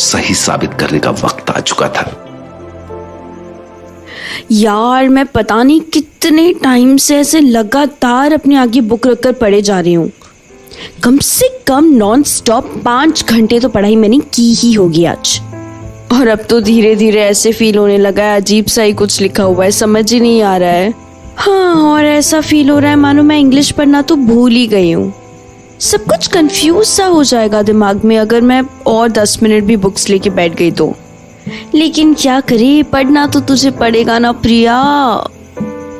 सही साबित करने का वक्त आ चुका था। यार मैं पता नहीं कितने टाइम से ऐसे लगातार अपने आगे बुक रखकर पढ़े जा रही हूँ। कम से कम नॉन स्टॉप 5 घंटे तो पढ़ाई मैंने की ही होगी आज। और अब तो धीरे धीरे ऐसे फील होने लगा है अजीब सा ही कुछ लिखा हुआ है, समझ ही नहीं आ रहा है। हाँ, और ऐसा फील हो रहा है मानो मैं इंग्लिश पढ़ना तो भूल ही गई हूँ। सब कुछ कंफ्यूज सा हो जाएगा दिमाग में अगर मैं और 10 मिनट भी बुक्स लेके बैठ गई तो। लेकिन क्या करे, पढ़ना तो तुझे पड़ेगा ना प्रिया।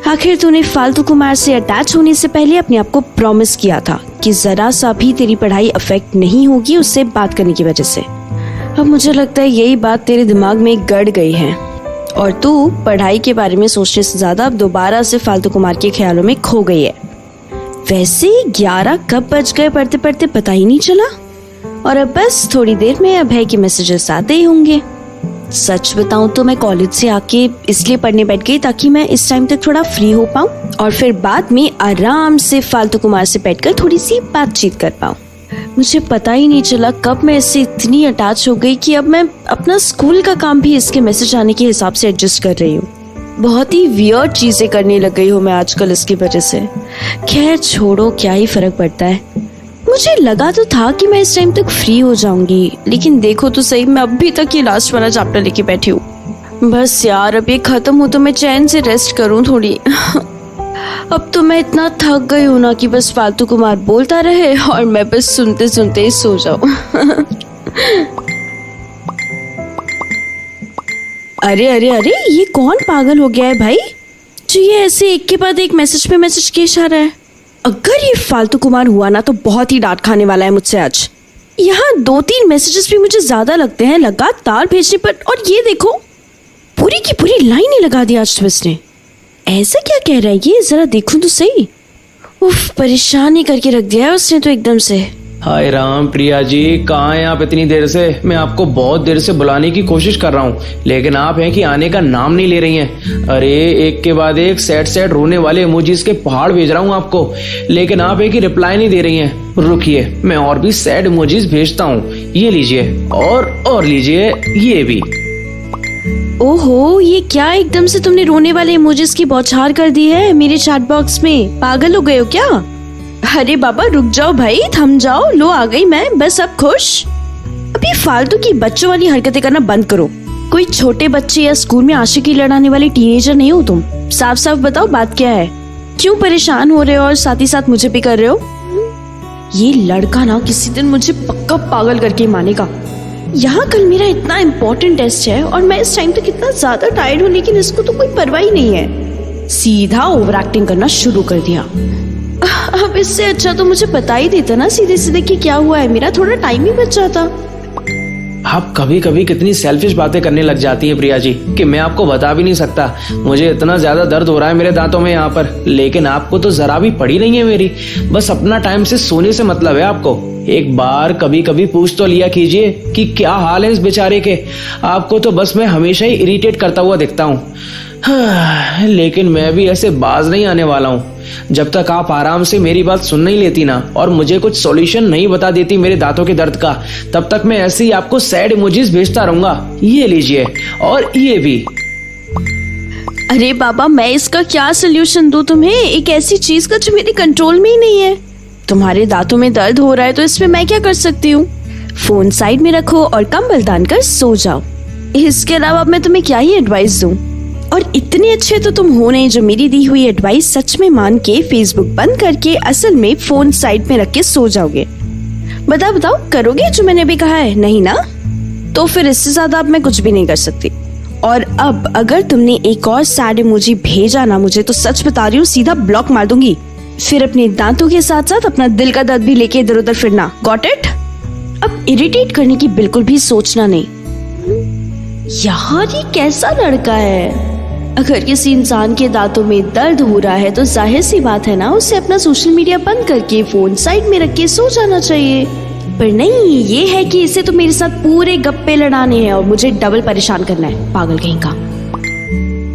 आखिर तूने फालतू कुमार से अटैच होने से पहले अपने आप को प्रॉमिस किया था कि जरा सा भी तेरी पढ़ाई अफेक्ट नहीं होगी उससे बात करने की वजह से। अब मुझे लगता है यही बात तेरे दिमाग में गड़ गई है और तू पढ़ाई के बारे में सोचने से ज्यादा अब दोबारा से फालतू कुमार के ख्यालों में खो गई है। वैसे 11 कब बज गए पढ़ते पढ़ते पता ही नहीं चला। और अब बस थोड़ी देर में अभय के मैसेजेस आते ही होंगे। सच बताऊं तो मैं कॉलेज से आके इसलिए पढ़ने बैठ गई ताकि मैं इस टाइम तक थोड़ा फ्री हो पाऊं और फिर बाद में आराम से फालतू कुमार से बैठकर थोड़ी सी बातचीत कर पाऊं। मुझे पता ही नहीं चला कब मैं इससे इतनी अटैच हो गई कि अब मैं अपना स्कूल का काम भी इसके मैसेज आने के हिसाब से एडजस्ट कर रही हूँ। बहुत ही वियर्ड चीजें करने लग गई हूँ मैं आजकल इसकी वजह से। खैर छोड़ो, क्या ही फर्क पड़ता है। मुझे लगा तो था कि मैं इस टाइम तक फ्री हो जाऊंगी, लेकिन देखो तो सही, मैं अभी तक ये लास्ट वाला चैप्टर लेके बैठी हूँ। बस यार अब ये खत्म हो तो मैं चैन से रेस्ट करूँ थोड़ी। अब तो मैं इतना थक गई हूँ ना कि बस फालतू कुमार बोलता रहे और मैं बस सुनते सुनते ही सो जाऊँ। अरे अरे अरे, ये कौन पागल हो गया है भाई जो ये ऐसे एक के बाद एक मैसेज पे मैसेज किए जा रहा है। अगर ये फालतू कुमार हुआ ना तो बहुत ही डांट खाने वाला है मुझसे आज। यहाँ 2-3 मैसेजेस भी मुझे ज्यादा लगते हैं लगातार भेजने पर, और ये देखो पूरी की पूरी लाइन ही लगा दी आज तो इसने। ऐसा क्या कह रहा है ये, जरा देखूं तो सही। उफ, परेशान ही करके रख दिया है उसने तो एकदम से। हाय राम, प्रिया जी कहाँ हैं आप इतनी देर से? मैं आपको बहुत देर से बुलाने की कोशिश कर रहा हूँ, लेकिन आप हैं कि आने का नाम नहीं ले रही हैं। अरे एक के बाद एक सैड सैड रोने वाले इमोजीज के पहाड़ भेज रहा हूँ आपको, लेकिन आप हैं कि रिप्लाई नहीं दे रही हैं। रुकिए, मैं और भी सैड इमोजीज भेजता हूँ। ये लीजिए और लीजिए ये भी। ओहो, ये क्या एकदम से तुमने रोने वाले इमोजीज की बौछार कर दी है मेरे चैट बॉक्स में? पागल हो गए हो क्या? अरे बाबा रुक जाओ भाई, थम जाओ। लो आ गई मैं, बस अब खुश। अभी फालतू की बच्चों वाली हरकतें करना बंद करो। कोई छोटे बच्चे या स्कूल में आशिकी लड़ाने वाले टीनेजर नहीं हो तुम। साफ साफ बताओ बात क्या है, क्यों परेशान हो रहे हो और साथ ही साथ मुझे भी कर रहे हो? ये लड़का ना किसी दिन मुझे पक्का पागल करके मानेगा। यहाँ कल मेरा इतना इम्पोर्टेंट टेस्ट है और मैं इस टाइम तक इतना ज्यादा टायर्ड हूँ, लेकिन इसको तो कोई परवाह ही नहीं है। सीधा ओवर एक्टिंग करना शुरू कर दिया। अब इससे अच्छा तो मुझे बता ही देता ना सीधे सीधे कि क्या हुआ है, मेरा थोड़ा टाइम ही बच जाता। आप कभी कभी कितनी सेल्फिश बातें करने लग जाती हैं प्रिया जी कि मैं आपको बता भी नहीं सकता। मुझे इतना ज्यादा दर्द हो रहा है मेरे दांतों में यहाँ पर, लेकिन आपको तो जरा भी पड़ी नहीं है मेरी। बस अपना टाइम से सोने से मतलब है आपको। एक बार कभी कभी पूछ तो लिया कीजिए कि क्या हाल है इस बेचारे के। आपको तो बस मैं हमेशा ही इरिटेट करता हुआ दिखता हूँ। लेकिन मैं भी ऐसे बाज नहीं आने वाला हूँ। जब तक आप आराम से मेरी बात सुन नहीं लेती ना और मुझे कुछ सॉल्यूशन नहीं बता देती मेरे दांतों के दर्द का, तब तक मैं ऐसे ही आपको सैड इमोजीज भेजता रहूंगा। ये लीजिए और ये भी। अरे बाबा, मैं इसका क्या सोल्यूशन दूं तुम्हें, एक ऐसी चीज का जो मेरे कंट्रोल में ही नहीं है। तुम्हारे दांतों में दर्द हो रहा है तो इसमें मैं क्या कर सकती हूँ? फोन साइड में रखो और कंबल तान कर सो जाओ। इसके अलावा मैं तुम्हें क्या ही एडवाइस दूं? और इतने अच्छे तो तुम हो नहीं जो मेरी दी हुई एडवाइस सच में मान के फेसबुक बंद करके असल में फोन साइड में रख के सो जाओगे। बताओ बताओ, करोगे जो मैंने भी कहा है? नहीं ना? तो फिर इससे ज्यादा अब मैं कुछ भी नहीं कर सकती। और अब अगर तुमने एक और सैड इमोजी भेजा ना मुझे, तो सच बता रही हूँ सीधा ब्लॉक मार दूंगी। फिर अपने दांतों के साथ साथ अपना दिल का दर्द भी लेके इधर उधर फिरना। Got it? अब इरिटेट करने की बिल्कुल भी सोचना नहीं। यार ये कैसा लड़का है? अगर किसी इंसान के दांतों में दर्द हो रहा है तो जाहिर सी बात है ना, उसे अपना सोशल मीडिया बंद करके फोन साइड में रख के सो जाना चाहिए। पर नहीं, ये है कि इसे तो मेरे साथ पूरे गप्पे लड़ाने हैं और मुझे डबल परेशान करना है, पागल कहीं का।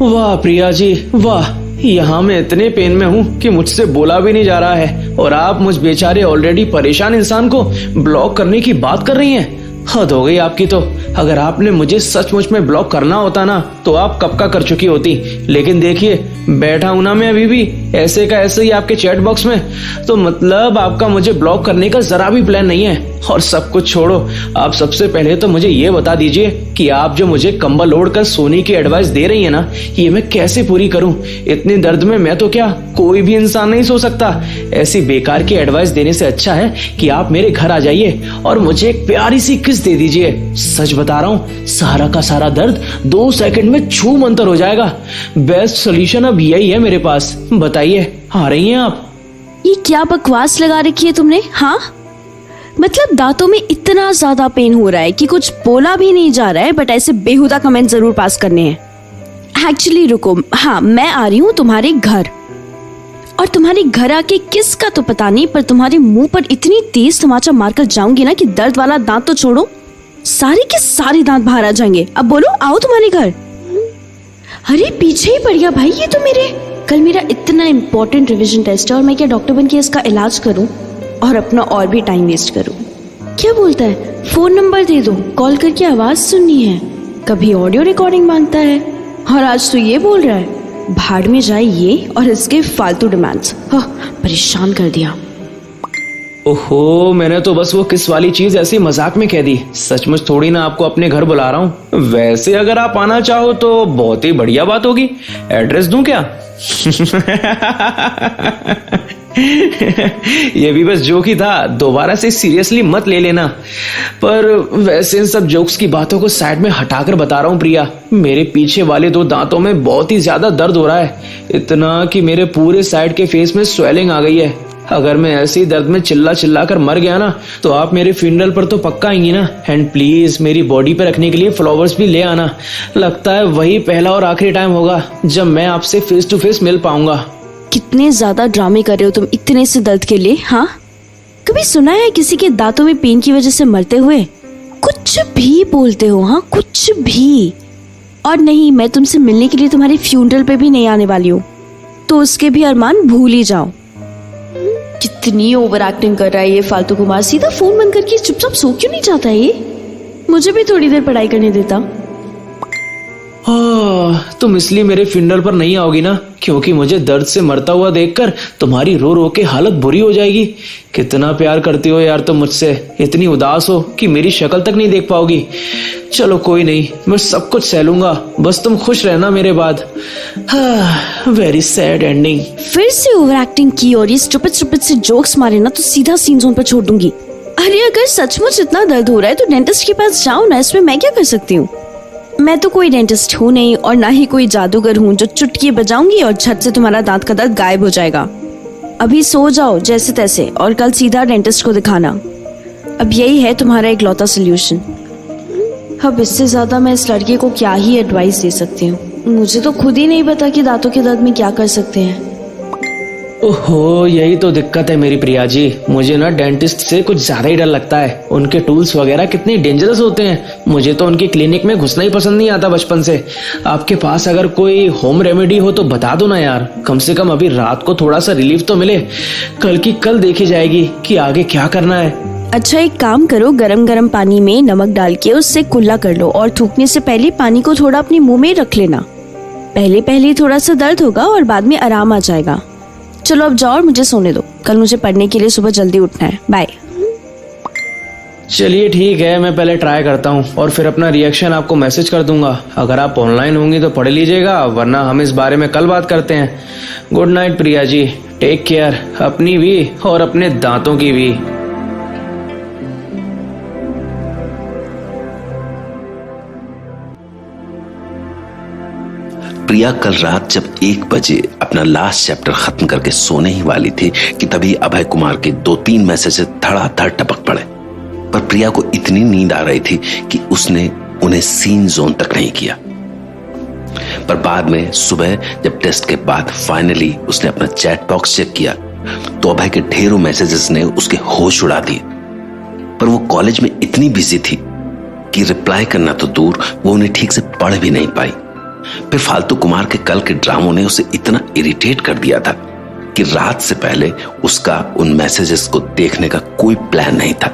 वाह प्रिया जी वाह, यहाँ मैं इतने पेन में हूँ कि मुझसे बोला भी नहीं जा रहा है और आप मुझ बेचारे ऑलरेडी परेशान इंसान को ब्लॉक करने की बात कर रही हैं। हद हो गई आपकी तो। अगर आपने मुझे सचमुच में ब्लॉक करना होता ना तो आप कब का कर चुकी होती। लेकिन देखिए बैठा हूं ना मैं अभी भी ऐसे का ऐसे ही आपके चैट बॉक्स में, तो मतलब आपका मुझे ब्लॉक करने का जरा भी प्लान नहीं है। और सब कुछ छोड़ो, आप सबसे पहले तो मुझे ये बता दीजिए कि आप जो मुझे कंबल ओढ़ कर सोने की एडवाइस दे रही है ना, ये मैं कैसे पूरी करूं? इतने दर्द में मैं तो क्या कोई भी इंसान नहीं सो सकता। ऐसी बेकार की एडवाइस देने से अच्छा है कि आप मेरे घर आ जाइए और मुझे एक प्यारी सी किस दे दीजिए। सच बता रहा हूँ, सारा का सारा दर्द 2 सेकंड में छू मंतर हो जाएगा। बेस्ट सोल्यूशन अब यही है मेरे पास। बताइए, आ रही हैं आप? ये क्या बकवास लगा रखी है तुमने? हाँ मतलब दांतों में इतना ज्यादा पेन हो रहा है कि कुछ बोला भी नहीं जा रहा है, बट ऐसे बेहुदा कमेंट जरूर पास करने हैं। एक्चुअली रुको, हाँ मैं आ रही हूँ तुम्हारे घर, और तुम्हारे घर आके किसका तो पता नहीं, पर तुम्हारे मुंह पर इतनी तेज तमाचा मारकर जाऊंगी ना कि दर्द वाला दांत तो छोड़ो, सारे के सारे दांत बाहर आ जाएंगे। अब बोलो, आओ तुम्हारे घर। अरे पीछे ही पड़ गया भाई ये तो मेरे। कल मेरा इतना इंपॉर्टेंट रिवीजन टेस्ट है और मैं क्या डॉक्टर बन के इसका इलाज करूं और अपना और भी टाइम वेस्ट करूं? क्या बोलता है? फोन नंबर दे दो, कॉल करके आवाज सुननी है। कभी ऑडियो रिकॉर्डिंग मांगता है। और आज तो ये बोल रहा है भाड़ में जाए ये और इसके फालतू डिमांड्स। परेशान कर दिया। ओहो, मैंने तो बस वो किस वाली चीज ऐसी मजाक में कह दी, सचमुच थोड़ी ना आपको अपने घर बुला रहा हूँ। वैसे अगर आप आना चाहो तो बहुत ही बढ़िया बात होगी। एड्रेस दूं क्या? ये भी बस जोक ही था, दोबारा से सीरियसली मत ले लेना। पर वैसे इन सब जोक्स की बातों को साइड में हटाकर बता रहा हूँ प्रिया, मेरे पीछे वाले 2 दांतों में बहुत ही ज्यादा दर्द हो रहा है, इतना कि मेरे पूरे साइड के फेस में स्वेलिंग आ गई है। अगर मैं ऐसे ही दर्द में चिल्ला चिल्ला कर मर गया ना तो आप मेरे फ्यूनरल पर तो पक्का आएंगी ना। एंड प्लीज मेरी बॉडी पे रखने के लिए फ्लावर्स भी ले आना। लगता है वही पहला और आखिरी टाइम होगा जब मैं आपसे फेस टू फेस मिल पाऊंगा। कितने ज्यादा ड्रामे कर रहे हो तुम इतने से दर्द के लिए। हाँ, कभी सुना है किसी के दांतों में पेन की वजह से मरते हुए? कुछ भी बोलते हो। हाँ, कुछ भी। और नहीं, मैं तुमसे मिलने के लिए तुम्हारे फ्यूनरल पे भी नहीं आने वाली हूँ, तो उसके भी अरमान भूल ही जाओ। कितनी ओवर एक्टिंग कर रहा है ये फालतू कुमार। सीधा फोन बंद करके चुपचाप सो क्यों नहीं जाता ये? मुझे भी थोड़ी देर पढ़ाई करने देता। तुम इसलिए मेरे फ्यूनरल पर नहीं आओगी ना क्योंकि मुझे दर्द से मरता हुआ देखकर तुम्हारी रो रो के हालत बुरी हो जाएगी। कितना प्यार करती हो यार तुम मुझसे, इतनी उदास हो कि मेरी शक्ल तक नहीं देख पाओगी। चलो कोई नहीं, मैं सब कुछ सह लूंगा, बस तुम खुश रहना मेरे बाद। Very sad ending. फिर से ओवर एक्टिंग की और ये स्टूपिड से जोक्स मारे ना तो सीधा सीन जोन पर छोड़ दूंगी। अरे अगर सचमुच इतना दर्द हो रहा है तो डेंटिस्ट के पास जाओ ना, इसमें मैं क्या कर सकती हूँ? मैं तो कोई डेंटिस्ट हूँ नहीं और ना ही कोई जादूगर हूँ जो चुटकी बजाऊंगी और झट से तुम्हारा दांत का दर्द गायब हो जाएगा। अभी सो जाओ जैसे तैसे और कल सीधा डेंटिस्ट को दिखाना। अब यही है तुम्हारा इकलौता सोल्यूशन। अब इससे ज्यादा मैं इस लड़के को क्या ही एडवाइस दे सकती हूँ। मुझे तो खुद ही नहीं पता कि दांतों के दर्द में क्या कर सकते हैं। ओहो, यही तो दिक्कत है मेरी प्रिया जी। मुझे ना डेंटिस्ट से कुछ ज्यादा ही डर लगता है। उनके टूल्स वगैरह कितने डेंजरस होते हैं। मुझे तो उनकी क्लिनिक में घुसना ही पसंद नहीं आता बचपन से। आपके पास अगर कोई होम रेमेडी हो तो बता दो ना यार, कम से कम अभी रात को थोड़ा सा रिलीफ तो मिले। कल की कल देखी जाएगी कि आगे क्या करना है। अच्छा, एक काम करो, गरम गरम पानी में नमक डाल के उससे कुल्ला कर लो और थूकने से पहले पानी को थोड़ा अपने मुंह में रख लेना। पहले थोड़ा सा दर्द होगा और बाद में आराम आ जाएगा। चलो अब जाओ और मुझे सोने दो, कल मुझे पढ़ने के लिए सुबह जल्दी उठना है। बाय। चलिए ठीक है, मैं पहले ट्राई करता हूँ और फिर अपना रिएक्शन आपको मैसेज कर दूंगा। अगर आप ऑनलाइन होंगी तो पढ़ लीजिएगा, वरना हम इस बारे में कल बात करते हैं। Good night Priya ji, take care, अपनी भी और अपने दांतों की भी। प्रिया कल रात जब 1 बजे अपना लास्ट चैप्टर खत्म करके सोने ही वाली थी कि तभी अभय कुमार के 2-3 मैसेजेस धड़ाधड़ टपक पड़े। पर प्रिया को इतनी नींद आ रही थी कि उसने उन्हें सीन जोन तक नहीं किया। पर बाद में सुबह जब टेस्ट के बाद फाइनली उसने अपना चैट बॉक्स चेक किया तो अभय के ढेरों मैसेजेस ने उसके होश उड़ा दिए। पर वो कॉलेज में इतनी बिजी थी कि रिप्लाई करना तो दूर, वो उन्हें ठीक से पढ़ भी नहीं पाई। फिर फालतू कुमार के कल के ड्रामों ने उसे इतना इरिटेट कर दिया था कि रात से पहले उसका उन मैसेजेस को देखने का कोई प्लान नहीं था।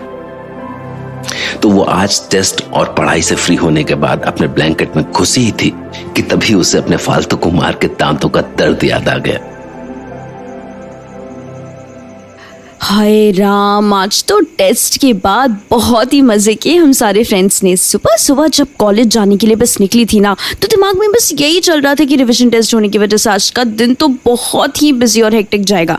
तो वो आज टेस्ट और पढ़ाई से फ्री होने के बाद अपने ब्लैंकेट में घुसी ही थी कि तभी उसे अपने फालतू कुमार के दांतों का दर्द याद आ गया। हाय राम, आज तो टेस्ट के बाद बहुत ही मजे किए हम सारे फ्रेंड्स ने। सुबह सुबह जब कॉलेज जाने के लिए बस निकली थी ना तो दिमाग में बस यही चल रहा था कि रिवीजन टेस्ट होने की वजह से आज का दिन तो बहुत ही बिजी और हेक्टिक जाएगा।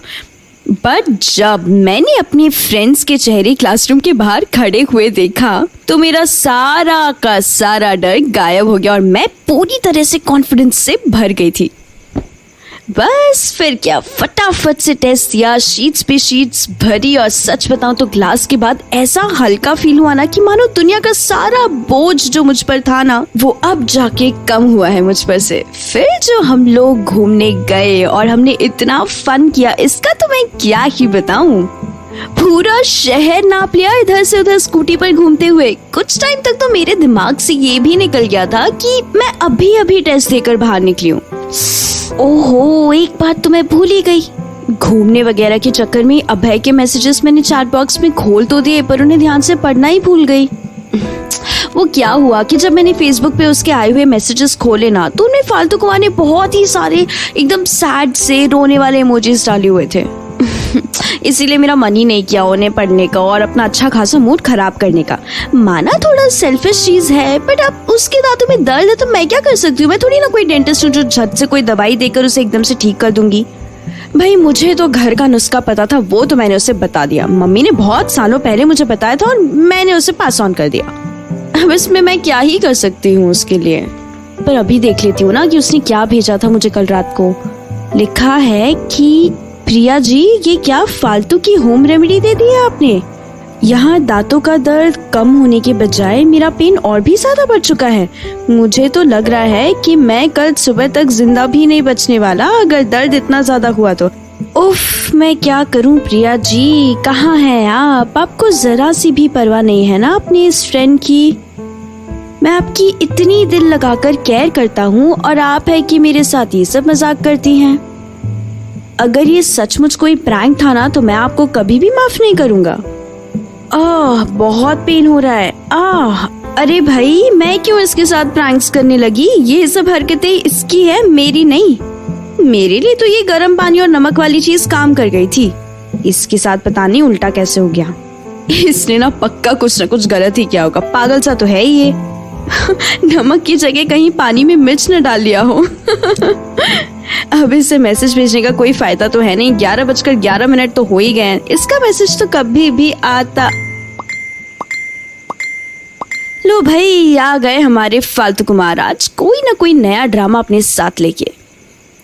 बट जब मैंने अपने फ्रेंड्स के चेहरे क्लासरूम के बाहर खड़े हुए देखा तो मेरा सारा का सारा डर गायब हो गया और मैं पूरी तरह से कॉन्फिडेंस से भर गई थी। बस फिर क्या, फटाफट से टेस्ट दिया, शीट्स पे शीट्स भरी और सच बताऊं तो क्लास के बाद ऐसा हल्का फील हुआ ना कि मानो दुनिया का सारा बोझ जो मुझ पर था ना वो अब जाके कम हुआ है मुझ पर से। फिर जो हम लोग घूमने गए और हमने इतना फन किया, इसका तो मैं क्या ही बताऊं। पूरा शहर नाप लिया इधर से उधर स्कूटी पर घूमते हुए। कुछ टाइम तक तो मेरे दिमाग से ये भी निकल गया था कि मैं अभी अभी टेस्ट देकर बाहर निकली हूँ। ओहो, एक बात तो मैं भूल ही गई। घूमने वगैरह के चक्कर में अभय के मैसेजेस मैंने चैट बॉक्स में खोल तो दिए पर उन्हें ध्यान से पढ़ना ही भूल गई। वो क्या हुआ कि जब मैंने फेसबुक पे उसके आए हुए मैसेजेस खोले ना, तो उनमें फालतू कुमार ने बहुत ही सारे एकदम सैड से रोने वाले इमोजीज डाले हुए थे। इसीलिए मेरा मन ही नहीं किया उन्हें पढ़ने का और अपना अच्छा खासा मूड खराब करने का। माना थोड़ा सेल्फिश चीज है, बट अब उसके दांतों में दर्द है तो मैं क्या कर सकती हूँ। मैं थोड़ी ना कोई डेंटिस्ट हूँ जो झट से कोई दवाई देकर उसे एकदम से ठीक कर दूंगी। भाई मुझे तो घर का नुस्खा पता था, वो तो मैंने उसे बता दिया। मम्मी ने बहुत सालों पहले मुझे बताया था और मैंने उसे पास ऑन कर दिया। अब इसमें मैं क्या ही कर सकती हूँ उसके लिए। पर अभी देख लेती हूँ ना कि उसने क्या भेजा था मुझे कल रात को। लिखा है कि प्रिया जी, ये क्या फालतू की होम रेमेडी दे दी है आपने। यहाँ दांतों का दर्द कम होने के बजाय मेरा पेन और भी ज्यादा बढ़ चुका है। मुझे तो लग रहा है कि मैं कल सुबह तक जिंदा भी नहीं बचने वाला अगर दर्द इतना ज्यादा हुआ तो। उफ, मैं क्या करूँ प्रिया जी, कहाँ हैं आप? आपको जरा सी भी परवाह नहीं है ना अपनी इस फ्रेंड की। मैं आपकी इतनी दिल लगाकर केयर करता हूँ और आप है कि मेरे साथ ये सब मजाक करती हैं। अगर ये सचमुच कोई प्रैंक था ना तो मैं आपको कभी भी माफ नहीं करूंगा। बहुत पेन हो रहा है। अरे भाई, मैं क्यों इसके साथ प्रैंक्स करने लगी? ये सब हरकतें इसकी है, मेरी नहीं। मेरे लिए तो ये गर्म पानी और नमक वाली चीज काम कर गई थी। इसके साथ पता नहीं उल्टा कैसे हो गया। इसने ना पक्का कुछ ना कुछ गलत ही किया होगा, पागल सा तो है ही ये। नमक की जगह कहीं पानी में मिर्च न डाल लिया हो। अब इसे मैसेज भेजने का कोई फायदा तो है नहीं। 11:11 तो हो ही गए हैं। इसका मैसेज तो कभी भी आता। लो भाई, आ गए हमारे फालतू कुमार आज कोई ना कोई नया ड्रामा अपने साथ लेके।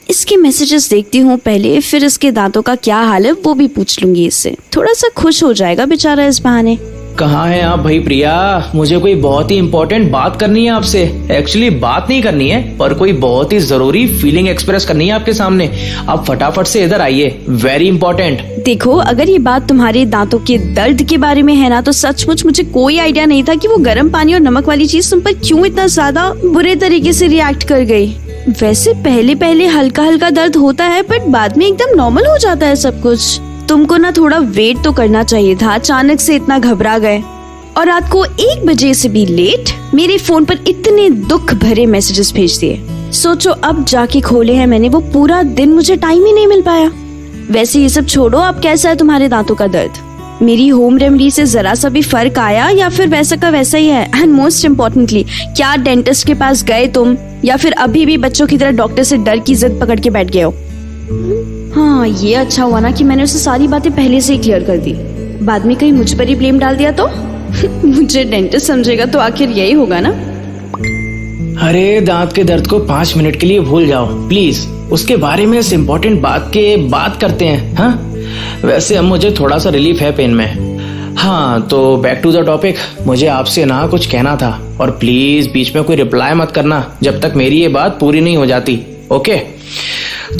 इसके मैसेजेस देखती हूँ पहले, फिर इसके दांतों का क्या हाल है वो भी पूछ लूंगी इससे। थोड़ा सा खुश हो जाएगा बेचारा इस बहाने। कहाँ हैं आप भाई प्रिया? मुझे कोई बहुत ही इम्पोर्टेंट बात करनी है आपसे। एक्चुअली बात नहीं करनी है, पर कोई बहुत ही जरूरी फीलिंग एक्सप्रेस करनी है आपके सामने। आप फटाफट से इधर आइए, वेरी इंपॉर्टेंट। देखो, अगर ये बात तुम्हारे दांतों के दर्द के बारे में है ना, तो सचमुच मुझे कोई आइडिया नहीं था कि वो गर्म पानी और नमक वाली चीज तुम पर क्यों इतना ज्यादा बुरे तरीके से रिएक्ट कर गई। वैसे पहले पहले हल्का हल्का दर्द होता है, बट बाद में एकदम नॉर्मल हो जाता है सब कुछ। तुमको ना थोड़ा वेट तो करना चाहिए था, अचानक से इतना घबरा गए। और रात को 1 बजे से भी लेट मेरे फोन पर इतने दुख भरे मैसेजेस भेज दिए। सोचो, अब जाके खोले हैं मैंने, वो पूरा दिन मुझे टाइम ही नहीं मिल पाया। वैसे ये सब छोड़ो, अब कैसा है तुम्हारे दांतों का दर्द? मेरी होम रेमेडी से जरा सा भी फर्क आया या फिर वैसा का वैसा ही है? एंड मोस्ट इम्पोर्टेंटली, क्या डेंटिस्ट के पास गए तुम, या फिर अभी भी बच्चों की तरह डॉक्टर से डर की जिद पकड़ के बैठ गए हो? हाँ, ये अच्छा हुआ ना कि मैंने उसे सारी बातें पहले से ही क्लियर कर दी। बाद में कहीं मुझ पर ही ब्लेम डाल दिया तो मुझे डेंटिस्ट समझेगा तो आखिर यही होगा ना। अरे दांत के दर्द को 5 मिनट के लिए भूल जाओ प्लीज, उसके बारे में इस इम्पोर्टेंट बात के बात करते हैं। हाँ, वैसे अब मुझे थोड़ा सा रिलीफ है पेन में। हाँ, तो बैक टू द टॉपिक। मुझे आपसे ना कुछ कहना था, और प्लीज बीच में कोई रिप्लाई मत करना जब तक मेरी ये बात पूरी नहीं हो जाती। ओके?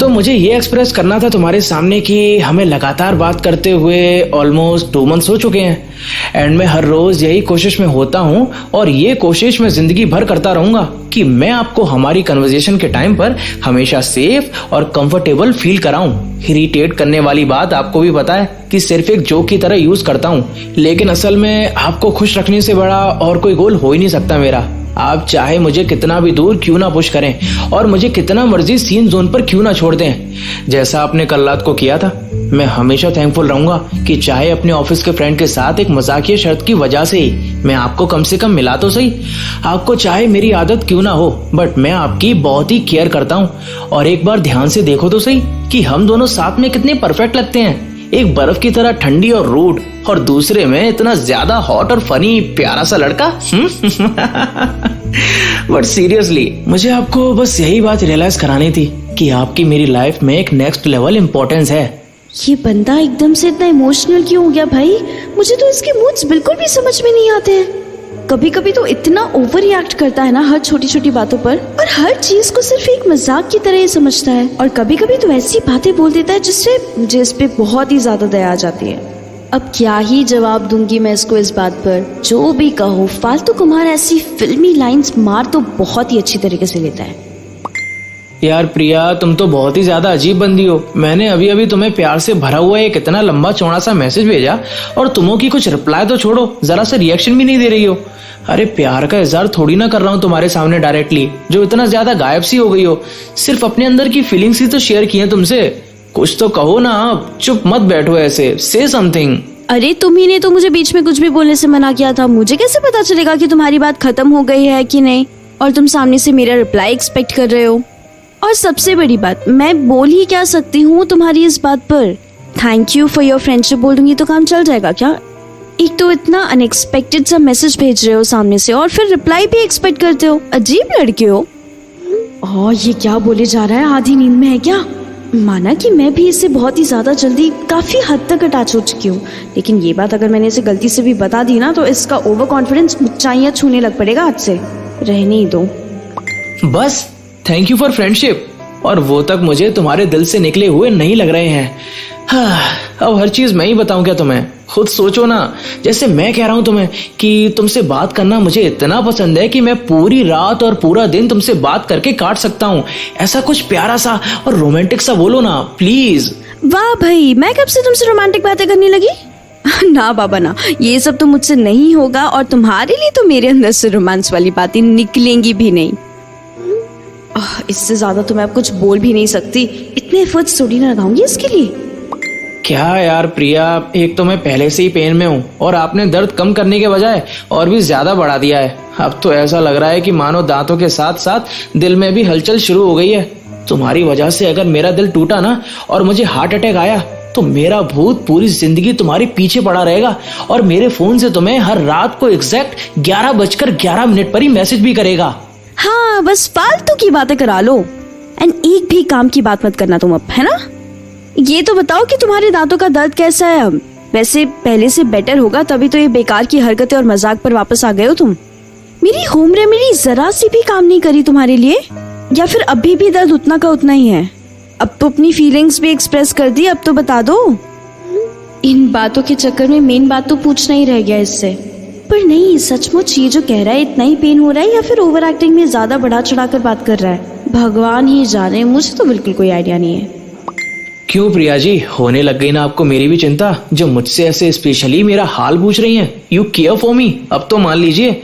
तो मुझे ये एक्सप्रेस करना था तुम्हारे सामने कि हमें लगातार बात करते हुए ऑलमोस्ट 2 मंथ्स हो चुके हैं, एंड मैं हर रोज यही कोशिश में होता हूँ, और ये कोशिश मैं जिंदगी भर करता रहूंगा कि मैं आपको हमारी कन्वर्सेशन के टाइम पर हमेशा सेफ और कंफर्टेबल फील कराऊं। इरिटेट करने वाली बात आपको भी पता है कि सिर्फ एक जोक की तरह यूज करता हूँ, लेकिन असल में आपको खुश रखने से बड़ा और कोई गोल हो ही नहीं सकता मेरा। आप चाहे मुझे कितना भी दूर क्यों ना पुश करें और मुझे कितना मर्जी सीन जोन पर क्यों ना छोड़ दें, जैसा आपने कल रात को किया था, मैं हमेशा थैंकफुल रहूंगा कि चाहे अपने ऑफिस के फ्रेंड के साथ एक मजाकिया शर्त की वजह से ही मैं आपको कम से कम मिला तो सही। आपको चाहे मेरी आदत क्यों ना हो, बट मैं आपकी बहुत ही केयर करता हूँ। और एक बार ध्यान से देखो तो सही कि हम दोनों साथ में कितने परफेक्ट लगते हैं। एक बर्फ की तरह ठंडी और रूड, और दूसरे में इतना ज्यादा हॉट और फनी प्यारा सा लड़का। बट सीरियसली, मुझे आपको बस यही बात रियलाइज करानी थी कि आपकी मेरी लाइफ में एक नेक्स्ट लेवल इम्पोर्टेंस है। ये बंदा एकदम से इतना इमोशनल क्यों हो गया भाई? मुझे तो इसके मूड्स बिल्कुल भी समझ में नहीं आते हैं। कभी कभी तो इतना ओवर रिएक्ट करता है ना हर छोटी छोटी बातों पर, और हर चीज को सिर्फ एक मजाक की तरह ही समझता है। और कभी कभी तो ऐसी बातें बोल देता है जिस पे बहुत ही ज्यादा दया आ जाती है। अब क्या ही जवाब दूंगी मैं इसको इस बात पर। जो भी कहो, फालतू कुमार ऐसी फिल्मी लाइंस मार तो बहुत ही अच्छी तरीके से लेता है। यार प्रिया, तुम तो बहुत ही ज्यादा अजीब बंदी हो। मैंने अभी अभी तुम्हें प्यार से भरा हुआ एक इतना लंबा चौड़ा सा मैसेज भेजा, और तुमों की कुछ रिप्लाई तो छोड़ो, जरा सा रिएक्शन भी नहीं दे रही हो। अरे प्यार का इजहार थोड़ी ना कर रहा हूँ तुम्हारे सामने डायरेक्टली, जो इतना ज्यादा गायब सी हो गई हो। सिर्फ अपने अंदर की फीलिंग्स ही तो शेयर की हैं तुमसे। कुछ तो कहो ना आप, चुप मत बैठो ऐसे, से समथिंग। अरे तुम्ही ने तो मुझे बीच में कुछ भी बोलने से मना किया था। मुझे कैसे पता चलेगा कि तुम्हारी बात खत्म हो गई है कि नहीं, और तुम सामने से मेरा रिप्लाई एक्सपेक्ट कर रहे हो। और सबसे बड़ी बात, मैं बोल ही क्या सकती हूँ तुम्हारी इस बात पर। Thank you for your friendship बोल दूंगी तो काम चल जाएगा क्या? एक तो इतना अनएक्सपेक्टेड सा मैसेज भेज रहे हो सामने से, और फिर रिप्लाई भी एक्सपेक्ट करते हो। अजीब लड़के हो। और ये क्या बोले जा रहा है, आधी नींद में है क्या? माना कि मैं भी इससे बहुत ही ज्यादा जल्दी काफी हद तक अटैच हो चुकी हूँ, लेकिन ये बात अगर मैंने इसे गलती से भी बता दी ना तो इसका ओवर कॉन्फिडेंस ऊंचाइयां छूने लग पड़ेगा। आज से रहने ही दो। बस थैंक यू फॉर फ्रेंडशिप, और वो तक मुझे तुम्हारे दिल से निकले हुए नहीं लग रहे हैं। अब हर चीज मैं ही बताऊं क्या तुम्हें? खुद सोचो ना। जैसे मैं कह रहा हूं तुम्हें कि तुमसे बात करना मुझे इतना पसंद है कि मैं पूरी रात और पूरा दिन तुमसे बात करके काट सकता हूं। ऐसा कुछ प्यारा सा और रोमांटिक सा बोलो ना प्लीज। वाह भाई, मैं कब से तुमसे रोमांटिक बातें करने लगी? ना बाबा ना, ये सब तो मुझसे नहीं होगा, और तुम्हारे लिए तो मेरे अंदर से रोमांस वाली बातें निकलेंगी भी नहीं। इससे ज्यादा तो मैं अब कुछ बोल भी नहीं सकती। इतने एफर्ट्स थोड़ी ना लगाऊंगी इसके लिए। क्या यार प्रिया, एक तो मैं पहले से ही पेन में हूँ और आपने दर्द कम करने के बजाय और भी ज्यादा बढ़ा दिया है। अब तो ऐसा लग रहा है कि मानो दांतों के साथ साथ दिल में भी हलचल शुरू हो गई है। तुम्हारी वजह से अगर मेरा दिल टूटा ना और मुझे हार्ट अटैक आया तो मेरा भूत पूरी जिंदगी तुम्हारे पीछे पड़ा रहेगा, और मेरे फोन से तुम्हें हर रात को एग्जैक्ट 11:11 पर ही मैसेज भी करेगा। हाँ, बस फालतू की बातें करा लो, एंड एक भी काम की बात मत करना तुम अब, है ना? ये तो बताओ कि तुम्हारे दांतों का दर्द कैसा है अब? वैसे पहले से बेटर होगा, तभी तो ये बेकार की हरकतें और मजाक पर वापस आ गए हो तुम। मेरी होम रेमेडी जरा सी भी काम नहीं करी तुम्हारे लिए, या फिर अभी भी दर्द उतना का उतना ही है? अब तो अपनी फीलिंग्स भी एक्सप्रेस कर दी, अब तो बता दो। इन बातों के चक्कर में मेन बात तो पूछना ही रह गया इससे। पर नहीं, सचमुच ये जो कह रहा है इतना ही पेन हो रहा है, या फिर ओवर एक्टिंग में ज्यादा बढ़ा चढ़ा कर बात कर रहा है? भगवान ही जाने, मुझे तो बिल्कुल कोई आइडिया नहीं है। क्यों प्रिया जी, होने लग गई ना आपको मेरी भी चिंता, जो मुझसे ऐसे स्पेशली मेरा हाल पूछ रही हैं? यू केयर फॉर मी, अब तो मान लीजिए।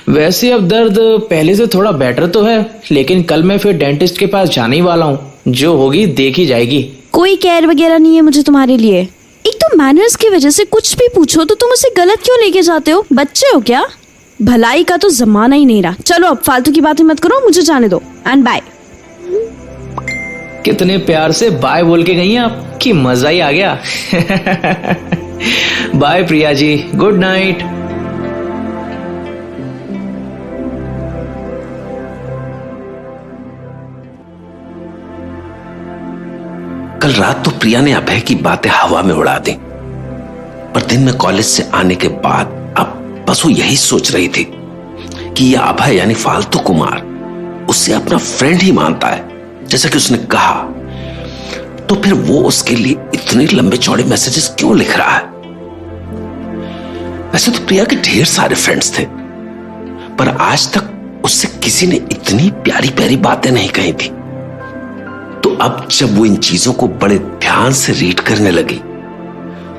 वैसे अब दर्द पहले से थोड़ा बेटर तो है, लेकिन कल मैं फिर डेंटिस्ट के पास जाने ही वाला हूँ। जो होगी देखी जाएगी। कोई केयर वगैरह नहीं है मुझे तुम्हारे लिए। एक तो मैनर्स की वजह से कुछ भी पूछो तो तुम उसे गलत क्यों लेके जाते हो? बच्चे हो क्या? भलाई का तो जमाना ही नहीं रहा। चलो अब फालतू की बातें मत करो, मुझे जाने दो, एंड बाय। कितने प्यार से बाय बोल के गई हैं आप कि मजा ही आ गया। बाय प्रिया जी, गुड नाइट। कल रात तो प्रिया ने अभय की बातें हवा में उड़ा दी, पर दिन में कॉलेज से आने के बाद अब बस वो यही सोच रही थी कि यह अभय यानी फालतू कुमार उसे अपना फ्रेंड ही मानता है, जैसा कि उसने कहा। तो फिर वो उसके लिए इतने लंबे चौड़े मैसेजेस क्यों लिख रहा है? वैसे तो प्रिया के ढेर सारे फ्रेंड्स थे, पर आज तक उससे किसी ने इतनी प्यारी प्यारी बातें नहीं कही थी। तो अब जब वो इन चीजों को बड़े ध्यान से रीड करने लगी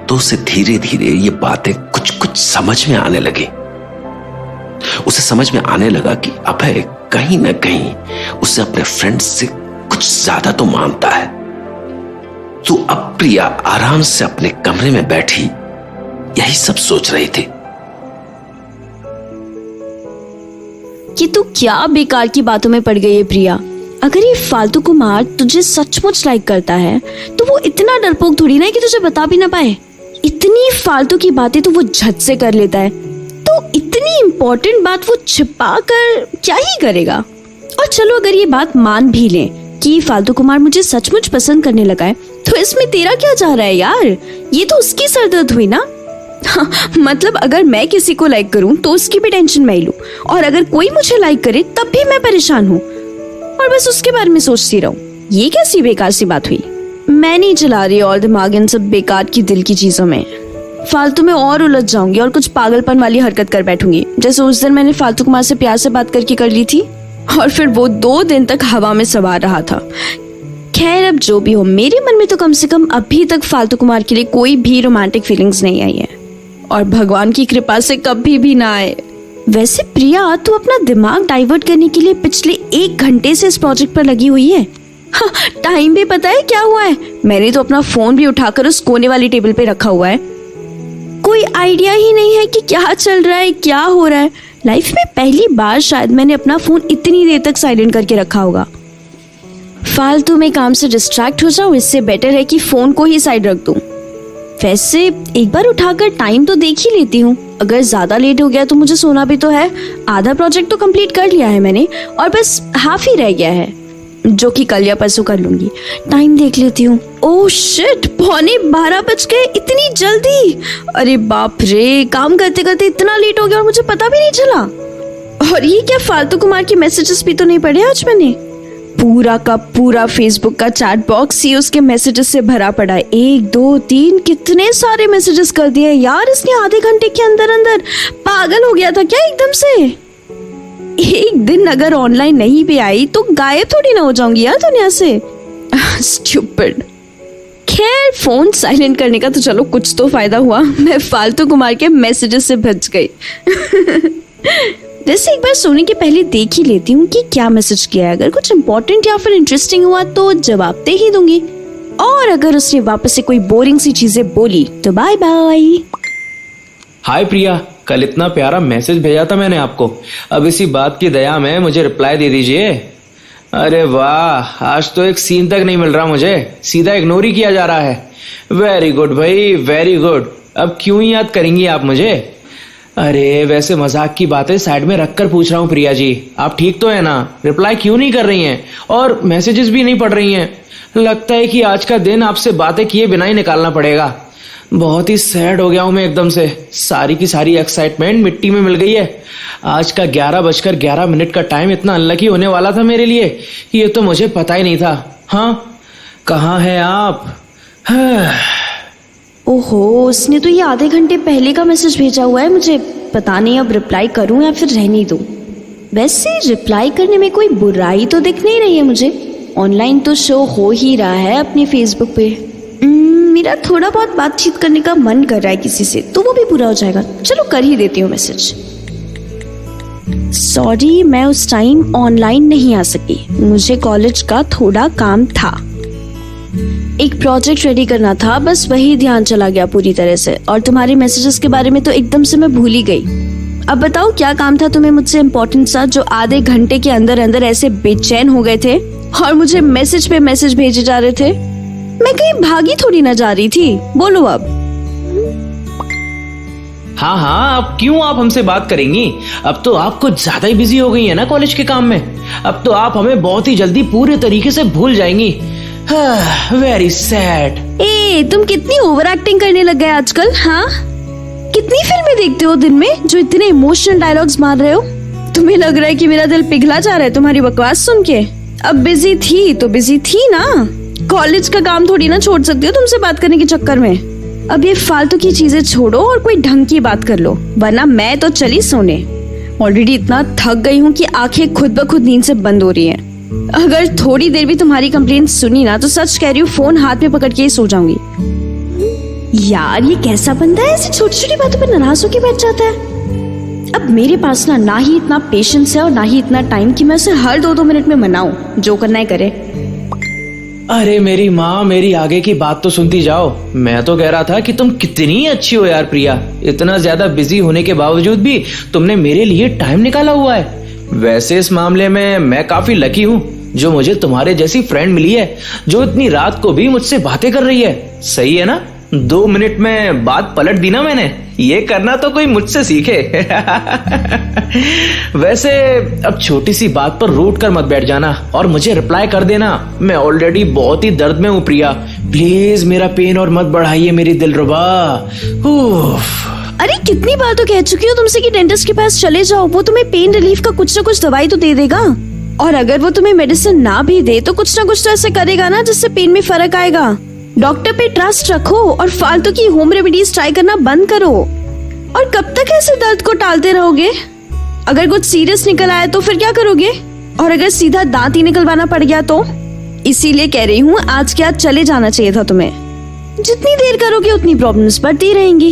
तो उसे धीरे धीरे ये बातें कुछ कुछ समझ में आने लगी। उसे समझ में आने लगा कि अभय कहीं ना कहीं उसे अपने फ्रेंड्स से कुछ ज्यादा तो मानता है। तो अब प्रिया आराम से अपने कमरे में बैठी यही सब सोच रही थी। कि तू क्या बेकार की बातों में पड़ गई है प्रिया। अगर ये फालतू कुमार तुझे सचमुच लाइक करता है तो वो इतना डरपोक थोड़ी ना है कि तुझे बता भी ना पाए। इतनी फालतू की बातें तो वो झट से कर लेता है, तो इतनी इम्पोर्टेंट बात वो छिपा कर क्या ही करेगा। और चलो अगर ये बात मान भी लें कि फालतू कुमार मुझे सचमुच पसंद करने लगा है, तो इसमें तेरा क्या जा रहा है यार? ये तो उसकी सरदर्द हुई ना। मतलब अगर मैं किसी को लाइक करूं तो उसकी भी टेंशन मैं ही लूं, और अगर कोई मुझे लाइक करे तब भी मैं परेशान हूं और बस उसके बारे में सोचती रहूं। ये कैसी बेकार सी बात हुई? मैं नहीं चला रही और दिमाग इन सब बेकार की दिल की चीजों में। फालतू में और उलझ जाऊंगी और कुछ पागलपन वाली हरकत कर बैठूंगी, जैसे उस दिन मैंने फालतू कुमार से प्यार से बात करके कर ली थी और फिर वो 2 दिन तक हवा में सवार रहा था। खैर अब जो भी हो, मेरे मन में तो कम से कम अभी तक फालतू कुमार के लिए कोई भी रोमांटिक फीलिंग्स नहीं आई है, और भगवान की कृपा से कभी भी ना आए। वैसे प्रिया, तू अपना दिमाग डाइवर्ट करने के लिए पिछले 1 घंटे से इस प्रोजेक्ट पर लगी हुई है। हाँ, टाइम भी पता है क्या हुआ है? मैंने तो अपना फोन भी उठाकर उस कोने वाली टेबल पे रखा हुआ है। कोई आइडिया ही नहीं है कि क्या चल रहा है, क्या हो रहा है। लाइफ में पहली बार शायद मैंने अपना फोन इतनी देर तक साइलेंट करके रखा होगा। फालतू में काम से डिस्ट्रैक्ट हो जाऊं, इससे बेटर है कि फोन को ही साइड रख दूं। वैसे एक बार उठाकर टाइम तो देख ही लेती हूँ। अगर ज्यादा लेट हो गया तो मुझे सोना भी तो है। आधा प्रोजेक्ट तो कंप्लीट कर लिया है मैंने और बस हाफ ही रह गया है, जो कि कल या परसों कर लूंगी। टाइम देख लेती हूँ। ओह शिट, 11:15 बज गए, इतनी जल्दी। अरे बाप रे, काम करते करते इतना लेट हो गया और मुझे पता भी नहीं चला। और ये क्या, फालतू कुमार के मैसेजेस भी तो नहीं पढ़े आज मैंने। पूरा का पूरा फेसबुक का चैट बॉक्स ही उसके मैसेजेस से भरा पड़ा है। 1 2 3 कितने सारे मैसेजेस कर दिए यार इसने आधे घंटे के अंदर अंदर। पागल हो गया था क्या एकदम से? एक दिन अगर ऑनलाइन नहीं भी आई तो गायब थोड़ी ना हो जाऊंगी यार दुनिया से। स्टूपिड। खैर, फोन साइलेंट करने का तो चलो कुछ तो फायदा हुआ। मैं फालतू कुमार के मैसेजेस से बच गई। वैसे एक बार सोने के पहले देख ही लेती हूँ कि क्या मैसेज किया है। अगर कुछ इम्पोर्टेंट या फिर इंटरेस्टिंग हुआ तो जवाब दे ही दूंगी, और अगर उसने वापस से कोई बोरिंग सी चीजें बोली तो बाय बाय। हाय प्रिया, कल इतना प्यारा मैसेज भेजा था मैंने आपको, अब इसी बात की दया में मुझे रिप्लाई दे दीजिए। अरे वाह, आज तो एक सीन तक नहीं मिल रहा मुझे, सीधा इग्नोर ही किया जा रहा है। वेरी गुड भाई, वेरी गुड। अब क्यों याद करेंगी आप मुझे? अरे वैसे मजाक की बातें साइड में रखकर पूछ रहा हूँ प्रिया जी, आप ठीक तो है ना? रिप्लाई क्यों नहीं कर रही हैं और मैसेजेस भी नहीं पढ़ रही हैं? लगता है कि आज का दिन आपसे बातें किए बिना ही निकालना पड़ेगा। बहुत ही सैड हो गया हूं मैं एकदम से। सारी की सारी एक्साइटमेंट मिट्टी में मिल गई है। आज का 11:11 का टाइम इतना अनलकी होने वाला था मेरे लिए, ये तो मुझे पता ही नहीं था। हाँ, कहाँ है आप? ओहो, उसने तो ये आधे घंटे पहले का मैसेज भेजा हुआ है मुझे। पता नहीं अब रिप्लाई करूं या फिर रहने दूं। वैसे रिप्लाई करने में कोई बुराई तो दिख नहीं रही है मुझे। ऑनलाइन तो शो हो ही रहा है अपने फेसबुक पे। मेरा थोड़ा बहुत बातचीत करने का मन कर रहा है किसी से, तो वो भी पूरा हो जाएगा। चलो कर ही देती हूँ मैसेज। सॉरी, मैं उस टाइम ऑनलाइन नहीं आ सकी, मुझे कॉलेज का थोड़ा काम था। एक प्रोजेक्ट रेडी करना था, बस वही ध्यान चला गया पूरी तरह से। और तुम्हारे मैसेजेस के बारे में तो एकदम से मैं भूल ही गई। अब बताओ क्या काम था तुम्हें मुझसे इम्पोर्टेंट सा, जो आधे घंटे के अंदर अंदर ऐसे बेचैन हो गए थे और मुझे मैसेज पे मैसेज भेजे जा रहे थे? मैं कहीं भागी थोड़ी ना जा रही थी। बोलो अब। हाँ, अब क्यों आप हमसे बात करेंगी? अब तो आप कुछ ज्यादा ही बिजी हो गई है ना कॉलेज के काम में। अब तो आप हमें बहुत ही जल्दी पूरे तरीके से भूल जाएंगी। Very sad. ए, तुम कितनी ओवर एक्टिंग करने लग गए आजकल। हाँ, कितनी फिल्में देखते हो दिन में जो इतने इमोशनल डायलॉग्स मार रहे हो? तुम्हें लग रहा है कि मेरा दिल पिघला जा रहा है तुम्हारी बकवास सुन के? अब बिजी थी तो बिजी थी ना, कॉलेज का काम थोड़ी ना छोड़ सकती हो तुमसे बात करने के चक्कर में। अब ये फालतू की चीजें छोड़ो और कोई ढंग की बात कर लो, वरना मैं तो चली सोने। ऑलरेडी इतना थक गई हूँ कि आंखें खुद ब खुद नींद से बंद हो रही हैं। अगर थोड़ी देर भी तुम्हारी कंप्लेंट सुनी ना तो सच कह रही हूँ, फोन हाथ में पकड़ के ही सो जाऊंगी। यार ये कैसा बंदा है, ऐसी छोटी छोटी बातों पर नाराज होकर बैठ जाता है। अब मेरे पास ना ही इतना पेशेंस है और ना ही इतना टाइम कि मैं उसे हर 2-2 मिनट में मनाऊं। जो करना है करे। अरे मेरी माँ, मेरी आगे की बात तो सुनती जाओ। मैं तो कह रहा था कि तुम कितनी अच्छी हो यार प्रिया, इतना ज्यादा बिजी होने के बावजूद भी तुमने मेरे लिए टाइम निकाला हुआ है। वैसे इस मामले में मैं काफी लकी हूँ जो मुझे तुम्हारे जैसी फ्रेंड मिली है, जो इतनी रात को भी मुझसे बातें कर रही है। सही है ना? 2 मिनट में बात पलट दी ना मैंने। ये करना तो कोई मुझसे सीखे। वैसे अब छोटी सी बात पर रूठ कर मत बैठ जाना और मुझे रिप्लाई कर देना। मैं ऑलरेडी बहुत ही दर्द में हूँ प्रिया, प्लीज मेरा पेन और मत बढ़ाइए मेरी दिलरुबा। अरे कितनी बार तो कह चुकी हो तुमसे कि डेंटिस्ट के पास चले जाओ, वो तुम्हें पेन रिलीफ का कुछ ना कुछ दवाई तो दे देगा। और अगर वो तुम्हें मेडिसिन ना भी दे तो कुछ ना कुछ तो ऐसे करेगा ना जिससे पेन में फर्क आएगा। डॉक्टर पे ट्रस्ट रखो और फालतू की होम रेमेडीज ट्राई करना बंद करो। और कब तक ऐसे दर्द को टालते रहोगे? अगर कुछ सीरियस निकल आया तो फिर क्या करोगे? और अगर सीधा दांत ही निकलवाना पड़ गया तो? इसीलिए कह रही हूँ, आज के आज चले जाना चाहिए था तुम्हें। जितनी देर करोगे उतनी प्रॉब्लम्स बढ़ती रहेंगी।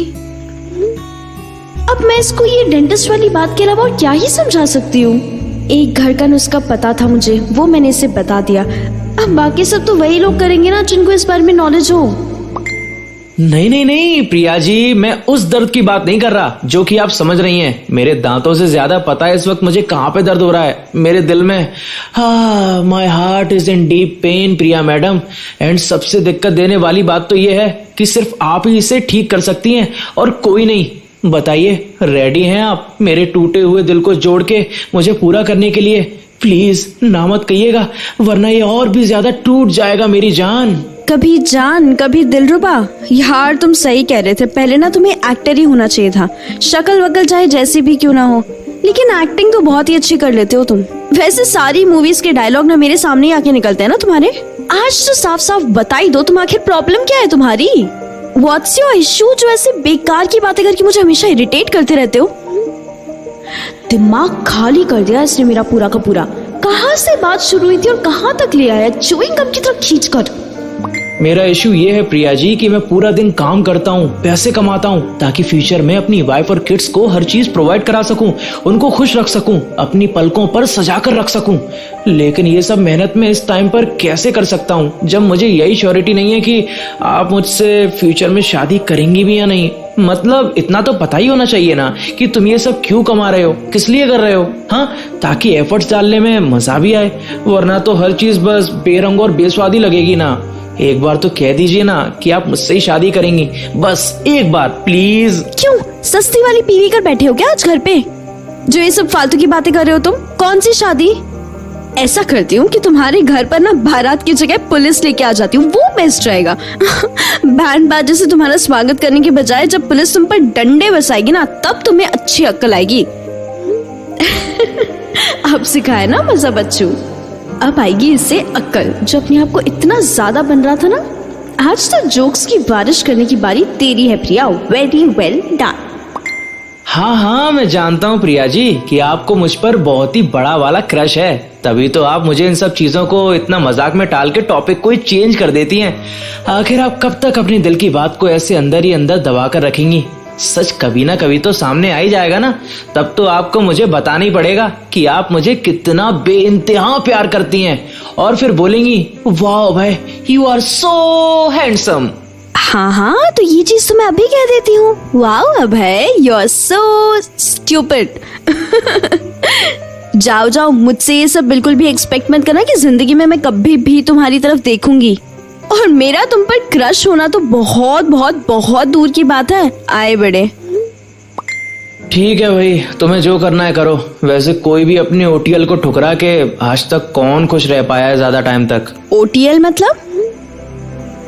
अब मैं इसको ये डेंटिस्ट वाली बात के अलावा और क्या ही समझा सकती हूँ। एक घर का नुस्खा पता था मुझे, वो मैंने इसे बता दिया। अब बाकी सब तो वही लोग करेंगे ना जिनको इस बारे में नॉलेज हो। नहीं नहीं नहीं प्रिया जी, मैं उस दर्द की बात नहीं कर रहा जो कि आप समझ रही हैं। मेरे दांतों से ज्यादा पता है इस वक्त मुझे कहाँ पे दर्द हो रहा है, मेरे दिल में। My heart is in deep pain Priya madam. And सबसे दिक्कत देने वाली बात तो ये है कि सिर्फ आप ही इसे ठीक कर सकती हैं और कोई नहीं। बताइए, रेडी हैं आप मेरे टूटे हुए दिल को जोड़ के मुझे पूरा करने के लिए? प्लीज ना मत कहिएगा, वरना ये और भी ज्यादा टूट जाएगा मेरी जान। कभी जान कभी दिलरुबा। यार तुम सही कह रहे थे, पहले ना तुम्हें एक्टर ही होना चाहिए था। शक्ल वकल चाहे जैसी भी क्यों ना हो, लेकिन एक्टिंग तो बहुत ही अच्छी कर लेते हो तुम। वैसे सारी मूवीज के डायलॉग ना मेरे सामने ही आके निकलते हैं ना तुम्हारे। आज तो साफ साफ बता ही दो, तुम आखिर प्रॉब्लम क्या है तुम्हारी? व्हाट्स योर इशू जो ऐसे बेकार की बातें करके मुझे हमेशा इरिटेट करते रहते हो? दिमाग खाली कर दिया इसने मेरा पूरा का पूरा। कहाँ से बात शुरू हुई थी और कहाँ तक ले आया च्युइंग गम की तरफ खींचकर। मेरा इशू ये है प्रिया जी कि मैं पूरा दिन काम करता हूँ, पैसे कमाता हूँ ताकि फ्यूचर में अपनी वाइफ और किड्स को हर चीज प्रोवाइड करा सकूँ, उनको खुश रख सकूँ, अपनी पलकों पर सजा कर रख सकूँ। लेकिन ये सब मेहनत में इस टाइम पर कैसे कर सकता हूँ जब मुझे यही श्योरिटी नहीं है कि आप मुझसे फ्यूचर में शादी करेंगी भी या नहीं। मतलब इतना तो पता ही होना चाहिए ना कि तुम ये सब क्यों कमा रहे हो, किस लिए कर रहे हो। हाँ, ताकि एफर्ट्स डालने में मजा भी आए, वरना तो हर चीज बस बेरंग और बेस्वादी लगेगी ना। एक बार तो कह दीजिए ना कि आप मुझसे ही शादी करेंगी, बस एक बार प्लीज। क्यों सस्ती वाली पीवी कर बैठे हो क्या आज घर पे, जो ये सब फालतू की बातें कर रहे हो तुम? कौन सी शादी? ऐसा करती हूँ कि तुम्हारे घर पर ना बारात की जगह पुलिस लेके आ जाती हूँ, वो बेस्ट रहेगा। बैंड बाजे से तुम्हारा स्वागत करने के बजाय जब पुलिस तुम पर डंडे बरसाएगी ना, तब तुम्हें अच्छी अक्ल आएगी। अब सिखाए ना मजा बच्चू, अब आएगी इससे अक्ल। जो अपने आप को इतना ज्यादा बन रहा था ना, आज तो जोक्स की बारिश करने की बारी तेरी है प्रिया। Very well done. हाँ हाँ, मैं जानता हूँ प्रिया जी कि आपको मुझ पर बहुत ही बड़ा वाला क्रश है, तभी तो आप मुझे इन सब चीजों को इतना मजाक में टाल के टॉपिक को ही चेंज कर देती हैं। आखिर आप कब तक अपने दिल की बात को ऐसे अंदर ही अंदर दबा कर रखेंगी? सच कभी ना कभी तो सामने आ ही जाएगा ना। तब तो आपको मुझे बताना ही पड़ेगा कि आप मुझे कितना बेइंतहा प्यार करती हैं, और फिर बोलेंगी वाह भाई यू आर सो हैंडसम। हाँ हाँ, तो ये चीज तो मैं अभी कह देती हूँ। Wow Abhay, you are so stupid. जाओ जाओ, मुझसे ये सब बिल्कुल भी एक्सपेक्ट मत करना कि जिंदगी में मैं कभी भी तुम्हारी तरफ देखूंगी। और मेरा तुम पर क्रश होना तो बहुत बहुत बहुत दूर की बात है। आए बड़े। ठीक है भाई, तुम्हें जो करना है करो। वैसे कोई भी अपनी ओटीएल को ठुकरा के आज तक कौन खुश रह पाया है ज्यादा टाइम तक? ओटीएल मतलब?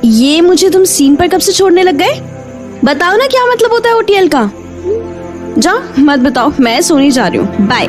ये मुझे तुम सीन पर कब से छोड़ने लग गए? बताओ ना क्या मतलब होता है ओटीएल का। जाओ मत बताओ, मैं सोने जा रही हूँ। बाय।